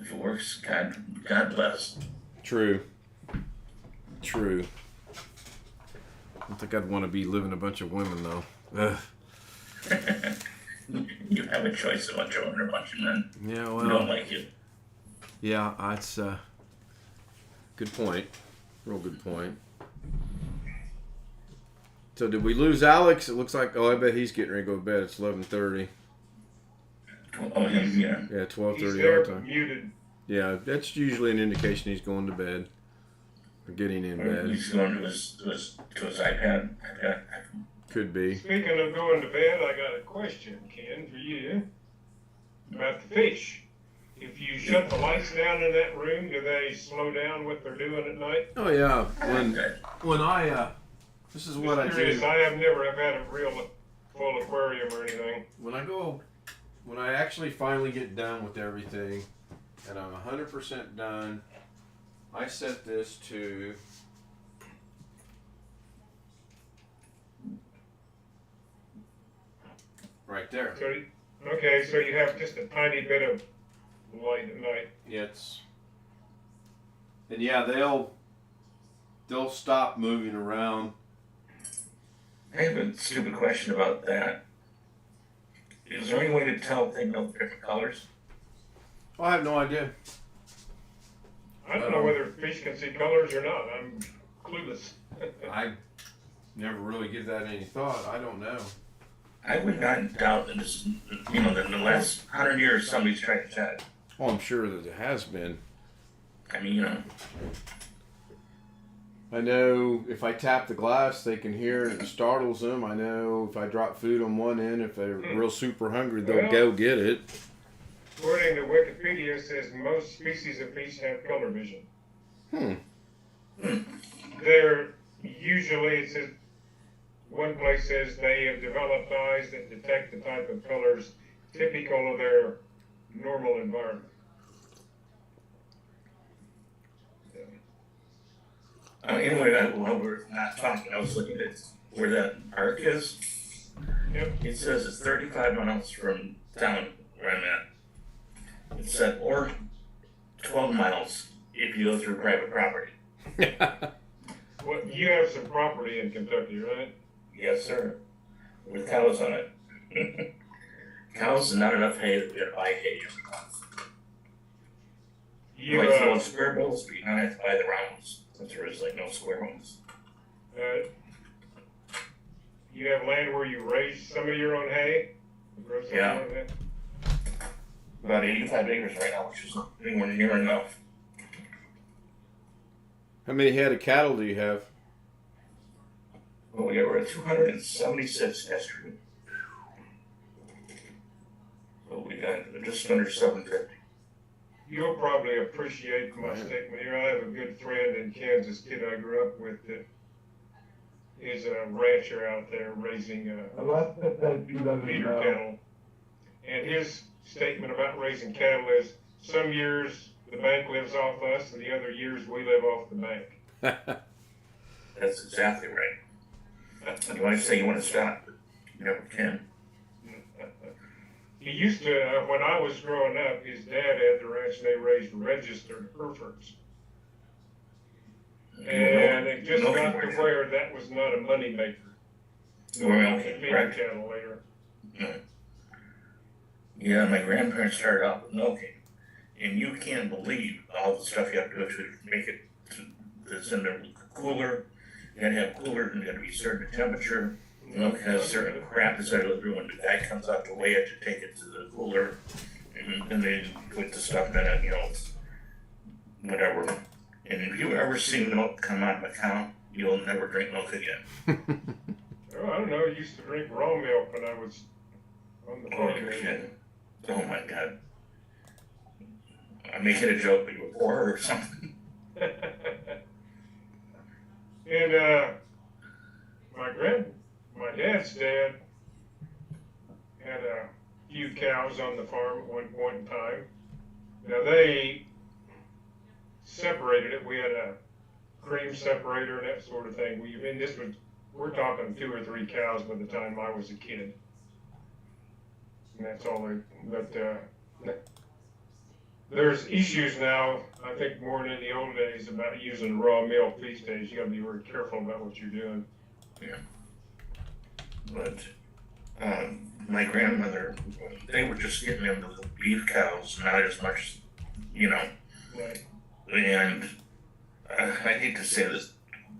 If it works, God bless. True. I don't think I'd want to be living a bunch of women, though. Ugh. You have a choice of a bunch of women or a bunch of men Yeah, who don't like you. Yeah, that's good point. Real good point. So did we lose Alex? It looks like, I bet he's getting ready to go to bed. It's 11:30. Oh, yeah. Yeah, He's 12:30 there, our time. muted. Yeah, that's usually an indication he's going to bed. Or getting in bed. He's going to his iPad. Could be. Speaking of going to bed, I got a question, Ken, for you about the fish. If you shut the lights down in that room, do they slow down what they're doing at night? Oh yeah. When I this is what I Just curious, do. I have never had a real full aquarium or anything. When I actually finally get done with everything, and I'm 100% done, I set this to right there. So you have just a tiny bit of light at night. And yeah, they'll stop moving around. I have a stupid question about that. Is there any way to tell if they know different colors? Oh, I have no idea. I don't know whether fish can see colors or not. I'm clueless. I never really give that any thought. I don't know. I would not doubt that this, that in the last 100 years somebody's tried to chat. Oh, I'm sure that it has been. I mean, I know if I tap the glass, they can hear it. It startles them. I know if I drop food on one end, if they're real super hungry, they'll go get it. According to Wikipedia, it says most species of fish have color vision. They're usually, it says, one place says they have developed eyes that detect the type of colors typical of their normal environment. Anyway, while we're not talking, I was looking at where that arc is. Yep. It says it's 35 miles from town where I'm at. It said, or 12 miles if you go through private property. Well, you have some property in Kentucky, right? Yes, sir. With cows on it. Cows and not enough hay to buy hay every month. You, Like the little square bills, but you don't have to buy the round ones, since there is like no square ones. you have land where you raise some of your own hay? Grow some of Yeah. your own hay? About 85 acres right now, which is anywhere near enough. How many head of cattle do you have? Well, we're at 276 yesterday. So we got just under 750. You'll probably appreciate my statement here. I have a good friend in Kansas, kid I grew up with, that is a rancher out there raising feeder cattle. And his statement about raising cattle is, some years the bank lives off us, and the other years we live off the bank. That's exactly right. You might say you want to stop, but you never can. He used to, when I was growing up, his dad had the ranch, and they raised registered Herefords. And it just got to where that was not a moneymaker. Feeder cattle later. Yeah, my grandparents started out with milking, and you can't believe all the stuff you have to do to make it that's in the cooler. You gotta have cooler, and you gotta be a certain temperature. Milk has certain crap that's gotta go through when the guy comes out to weigh it to take it to the cooler, and then they put the stuff in it, you know, whatever. And if you ever see milk come out of a cow, you'll never drink milk again. Oh, I don't know. I used to drink raw milk when I was on the farm. Oh, you're kidding. Oh my God. I'm making a joke, but you were poor or something. And my dad's dad had a few cows on the farm at one point in time. Now they separated it. We had a cream separator and that sort of thing. We're talking 2 or 3 cows by the time I was a kid. And that's all there's issues now, I think more than in the old days, about using raw milk these days. You gotta be very careful about what you're doing. Yeah. But my grandmother, they were just getting into the beef cows, not as much, you know. Right. And I hate to say this,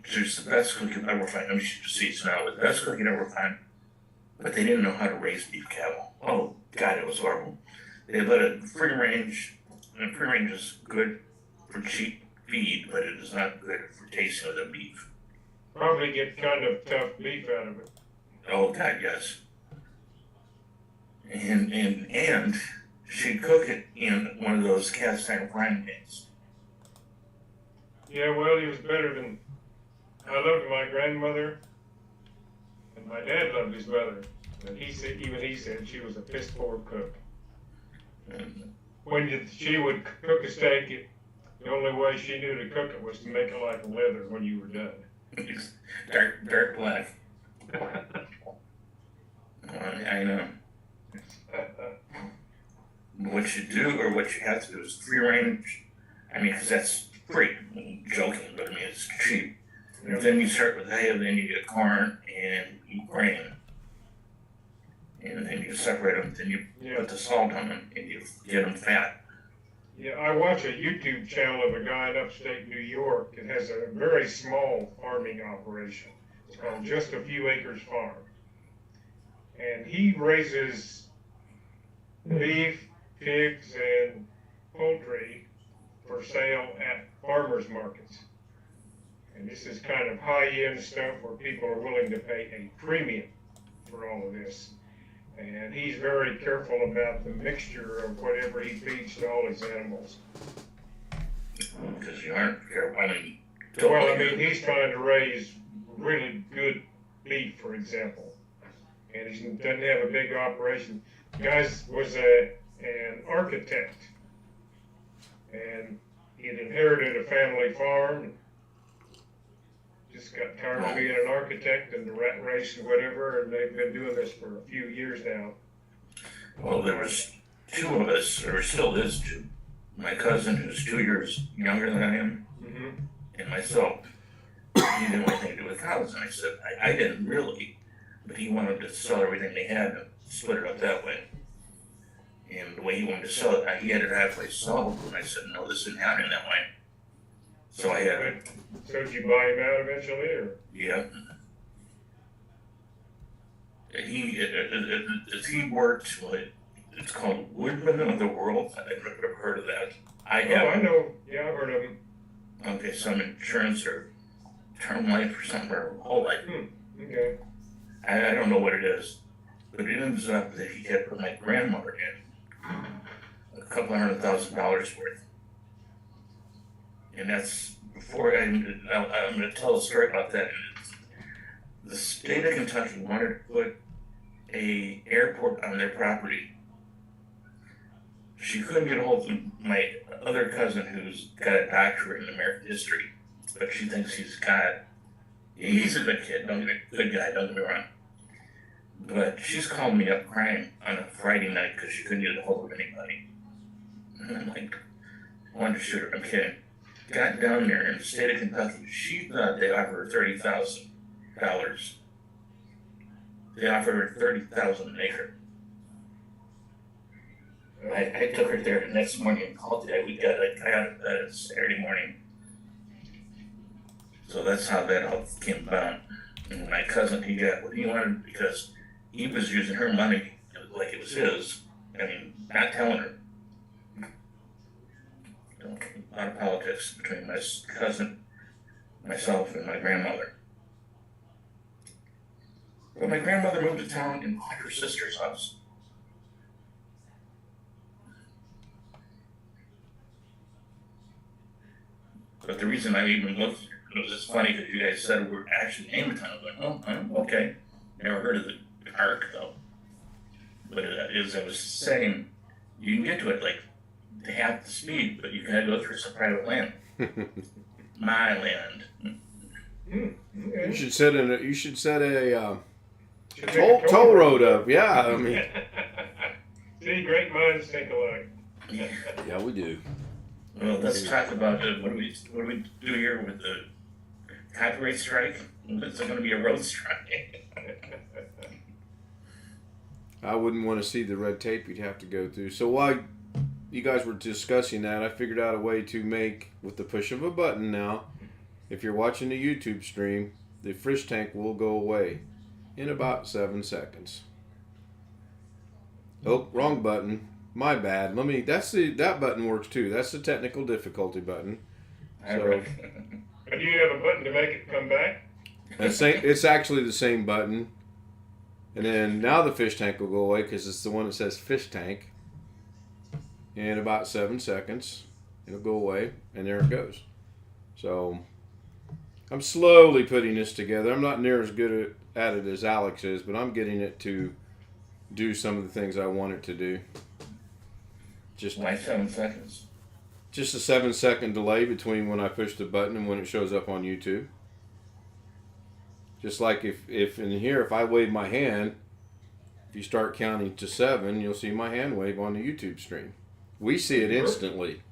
she's the best cook you'll ever find. I mean, she's deceased now, but the best cook you'll ever find. But they didn't know how to raise beef cattle. Oh, God, it was horrible. They let it free range, and free range is good for cheap feed, but it is not good for tasting of the beef. Probably get kind of tough beef out of it. Oh, God, yes. And she'd cook it in one of those cast iron frying pans. Yeah, well, he was better than, I loved my grandmother, and my dad loved his mother. And he said she was a piss poor cook. When she would cook a steak, the only way she knew to cook it was to make it like leather when you were done. dark black. I know. What you do, or what you have to do, is free range. I mean, because that's free. I'm joking, but I mean, it's cheap. And then you start with hay, and then you get corn and you grain. And then you separate them, then you put the salt on them, and you get them fat. Yeah, I watch a YouTube channel of a guy in upstate New York that has a very small farming operation. It's called Just a Few Acres Farm. And he raises beef, pigs, and poultry for sale at farmers markets. And this is kind of high-end stuff where people are willing to pay a premium for all of this. And he's very careful about the mixture of whatever he feeds to all his animals. Because you aren't careful. I mean, Well, I mean, he's trying to raise really good beef, for example, and he doesn't have a big operation. The guy was an architect, and he had inherited a family farm. Just got tired of being an architect and the rat race and whatever, and they've been doing this for a few years now. Well, there was two of us, or still is two. My cousin, who's 2 years younger than I am, and myself. He didn't want anything to do with cows, and I said, I didn't really, but he wanted to sell everything they had and split it up that way. And the way he wanted to sell it, he had it halfway sold, and I said, no, this isn't happening that way. So I had it. So did you buy him out eventually, or? Yeah. He worked, it's called Woodman of the World. I've never heard of that. I have. Oh, I know. Yeah, I've heard of him. Okay, some insurance or term life or something, or whole life. Okay. I don't know what it is, but it ends up that he had put my grandmother in $200,000 worth. And that's before I'm going to tell a story about that. The state of Kentucky wanted to put a airport on their property. She couldn't get a hold of my other cousin who's got a doctorate in American history, but she thinks he's a good kid, good guy, don't get me wrong. But she's called me up crying on a Friday night because she couldn't get a hold of anybody. And I'm like, I wanted to shoot her, I'm kidding. Got down there in the state of Kentucky, she thought they offered her $30,000. They offered her $30,000 an acre. I took her there the next morning and called today. I got out of bed Saturday morning. So that's how that all came about. And my cousin, he got what he wanted because he was using her money like it was his. I mean, not telling her. A lot of politics between my cousin, myself, and my grandmother. But my grandmother moved to town and bought her sister's house. But the reason I even looked, it was just funny because you guys said we're actually in town. I was like, oh, okay. Never heard of the park though. But as I was saying, you can get to it like half the speed, but you gotta go through some private land. My land. Okay. You should set a toll road up. Yeah, I mean. See, great minds think alike. Yeah, we do. Well, let's talk about what do we do here with the copyright strike? It's going to be a road strike. I wouldn't want to see the red tape you'd have to go through. So while you guys were discussing that, I figured out a way to make, with the push of a button now, if you're watching the YouTube stream, the fish tank will go away in about 7 seconds. Oh, wrong button. My bad. That button works too. That's the technical difficulty button. So, But do you have a button to make it come back? it's actually the same button. And then now the fish tank will go away because it's the one that says fish tank. In about 7 seconds, it'll go away, and there it goes. So I'm slowly putting this together. I'm not near as good at it as Alex is, but I'm getting it to do some of the things I want it to do. Just Why 7 seconds? Just a 7-second delay between when I push the button and when it shows up on YouTube. Just like if in here, if I wave my hand, if you start counting to 7, you'll see my hand wave on the YouTube stream. We see it instantly.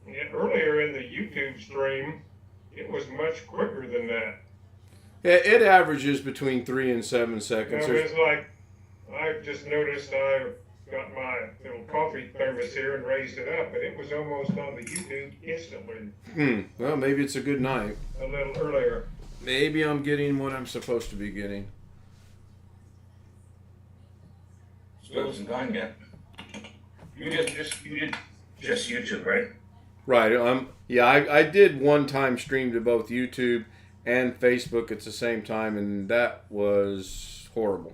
Yeah, earlier in the YouTube stream, it was much quicker than that. It averages between 3 and 7 seconds. It's like, I've just noticed I got my little coffee thermos here and raised it up, and it was almost on the YouTube instantly. Well, maybe it's a good night. A little earlier. Maybe I'm getting what I'm supposed to be getting. Still isn't gone yet. You did just YouTube, right? Right. Yeah, I did one time stream to both YouTube and Facebook at the same time, and that was horrible.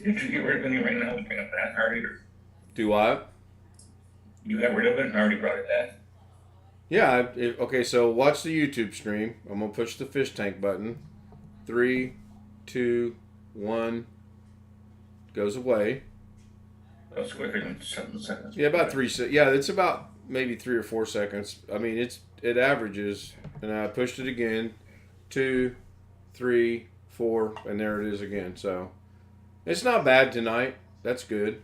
Did you get rid of any right now? Bring up that already? Do I? You got rid of it and already brought it back? Yeah. Okay. So watch the YouTube stream. I'm gonna push the fish tank button. 3, 2, 1. Goes away. That's quicker than 7 seconds. Yeah, about 3 seconds. Yeah, it's about maybe 3 or 4 seconds. I mean, it averages. And I pushed it again. 2, 3, 4, and there it is again. So it's not bad tonight. That's good.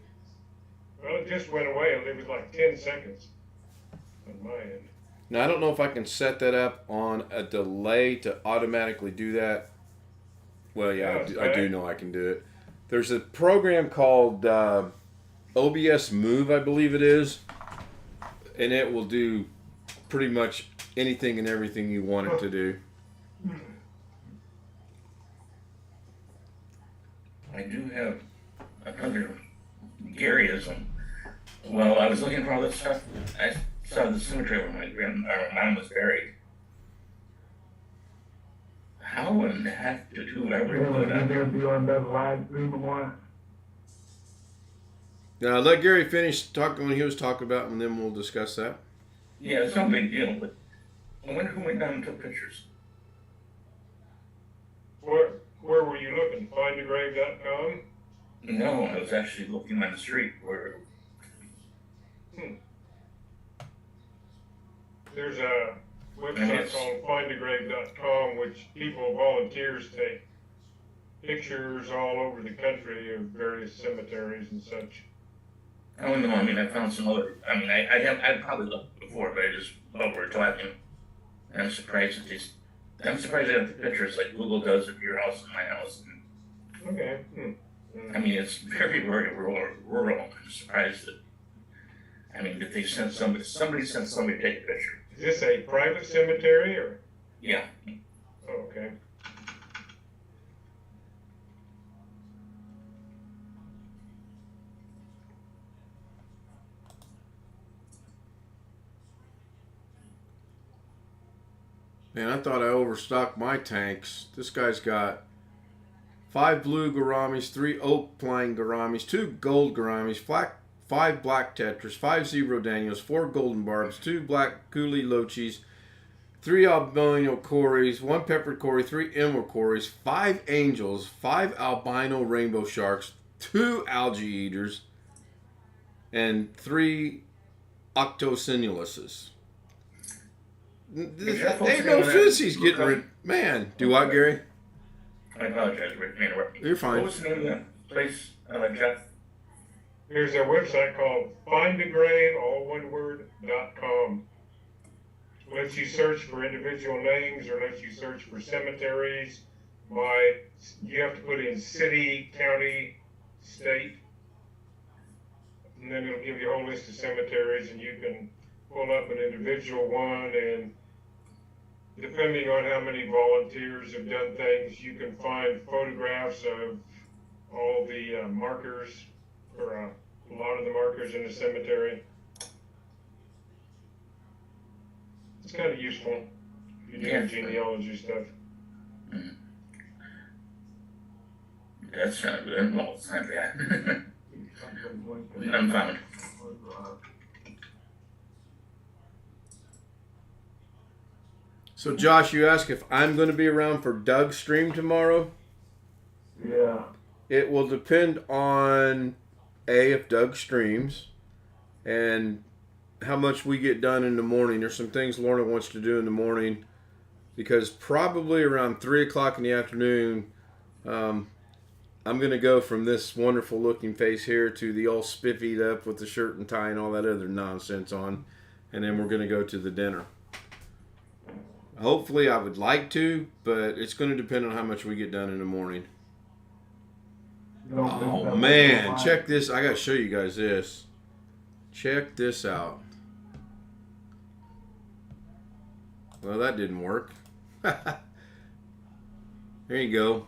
Well, it just went away. It was like 10 seconds on my end. Now I don't know if I can set that up on a delay to automatically do that. Well, yeah, I do know I can do it. There's a program called OBS Move, I believe it is, and it will do pretty much anything and everything you want it to do. I do have another Garyism. Well, I was looking for all this stuff. I saw the cemetery where my mom was buried. How in the heck did whoever put that? Be on that live stream one. Now let Gary finish talking when he was talking about, and then we'll discuss that. Yeah, it's no big deal, but I wonder who went down and took pictures. Where were you looking? Findagrave.com? No, I was actually looking on the street where. There's a website called findagrave.com, which volunteers take pictures all over the country of various cemeteries and such. Oh no, I mean I found some other. I mean I'd probably looked before, but I just while we're talking, I'm surprised at these. I'm surprised they have the pictures like Google does of your house and my house. And, Okay. I mean it's very rural. I'm surprised that. I mean that they sent somebody sent somebody to take a picture. Is this a private cemetery or? Yeah. Oh, okay. Man, I thought I overstocked my tanks. This guy's got 5 blue gouramis, 3 oak pine gouramis, 2 gold gouramis, 5 black tetras, 5 zebra daniels, 4 golden barbs, 2 black coolie lochies, 3 albino cories, 1 peppered cory, 3 emerald cories, 5 angels, 5 albino rainbow sharks, 2 algae eaters, and 3 octosinuluses. Ain't no sense he's getting rid. Man, do what, Gary? I apologize for interrupting. You're fine. What was the name of that place, Jeff? There's a website called findagrave, all one word, .com. Lets you search for individual names or lets you search for cemeteries you have to put in city, county, state, and then it'll give you a whole list of cemeteries and you can pull up an individual one, and depending on how many volunteers have done things, you can find photographs of all the markers, or a lot of the markers in the cemetery. It's kind of useful if you do genealogy stuff. Mm-hmm. That's not good. Well, it's not bad. Unfound. So, Josh, you ask if I'm going to be around for Doug's stream tomorrow? Yeah. It will depend on, if Doug streams, and how much we get done in the morning. There's some things Lorna wants to do in the morning, because probably around 3 o'clock in the afternoon, I'm going to go from this wonderful looking face here to the all spiffied up with the shirt and tie and all that other nonsense on, and then we're going to go to the dinner. Hopefully I would like to, but it's going to depend on how much we get done in the morning. Oh man, check this. I got to show you guys this. Check this out. Well, that didn't work. There you go.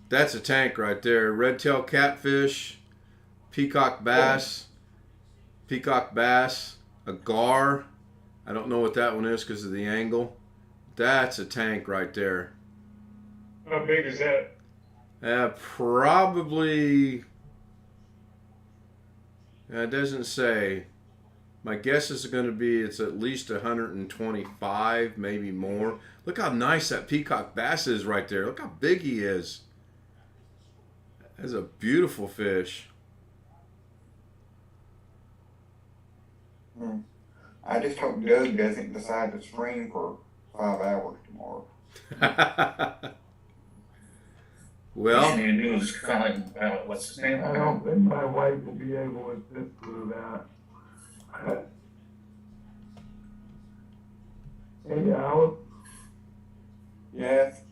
That's a tank right there. Red-tailed catfish, peacock bass, a gar. I don't know what that one is because of the angle. That's a tank right there. How big is that? Probably, It doesn't say. My guess is going to be it's at least 125, maybe more. Look how nice that peacock bass is right there. Look how big he is. That's a beautiful fish. I just hope Doug doesn't decide to stream for 5 hours tomorrow. Well, What you need to do is kind of what's his name? I don't think my wife will be able to sit through that. Hey, Alex, Yes.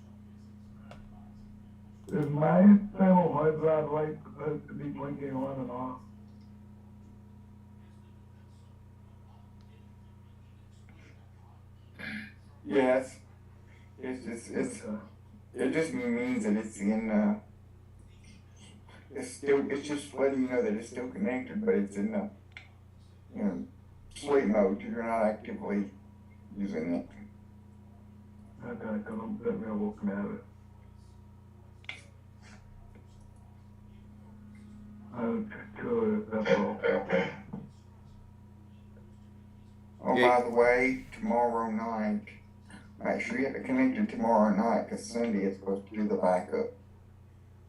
is my internal hard drive light supposed to be blinking on and off? Yes. It just means that it's in, it's just letting you know that it's still connected, but it's in sleep mode. You're not actively using it. Okay, because I'm sitting there looking at it. I was just curious, that's all. Oh, Yeah. by the way, tomorrow night, make sure you have it connected tomorrow night, because Sunday is supposed to do the backup.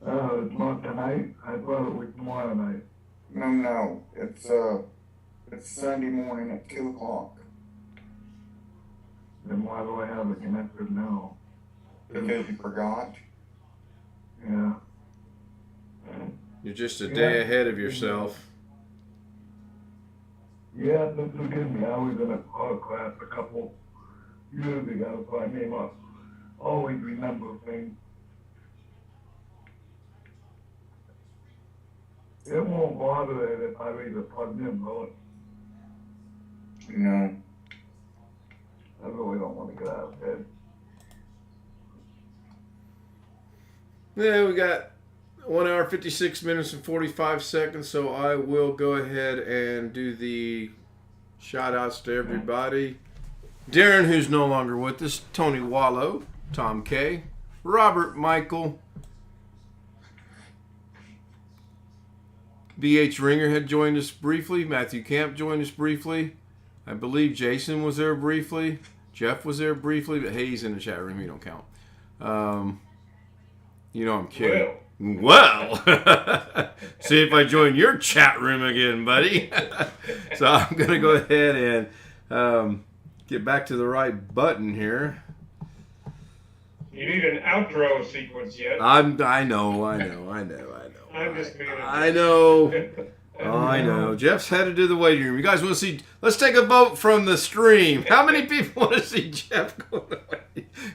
Oh, it's not tonight? I thought it was tomorrow night. No, it's Sunday morning at 2 o'clock. Then why do I have it connected now? Because you forgot. Yeah. you're just a day ahead of yourself. Yeah, but forgive me, I was in a art class a couple years ago, so I may not always remember things. It won't bother it if I leave it plugged in, will it? No. I really don't want to get out of bed. Yeah, we got 1 hour, 56 minutes, and 45 seconds, so I will go ahead and do the shout outs to everybody. Darren, who's no longer with us, Tony Wallow, Tom K, Robert Michael, BH Ringer had joined us briefly, Matthew Camp joined us briefly, I believe Jason was there briefly, Jeff was there briefly, but hey, he's in the chat room, he don't count. You know I'm kidding. Well, see if I join your chat room again, buddy. So I'm going to go ahead and get back to the right button here. You need an outro sequence yet. I know. I'm just being I know. Jeff's headed to the waiting room. You guys want to see? Let's take a vote from the stream. How many people want to see Jeff go to the waiting room?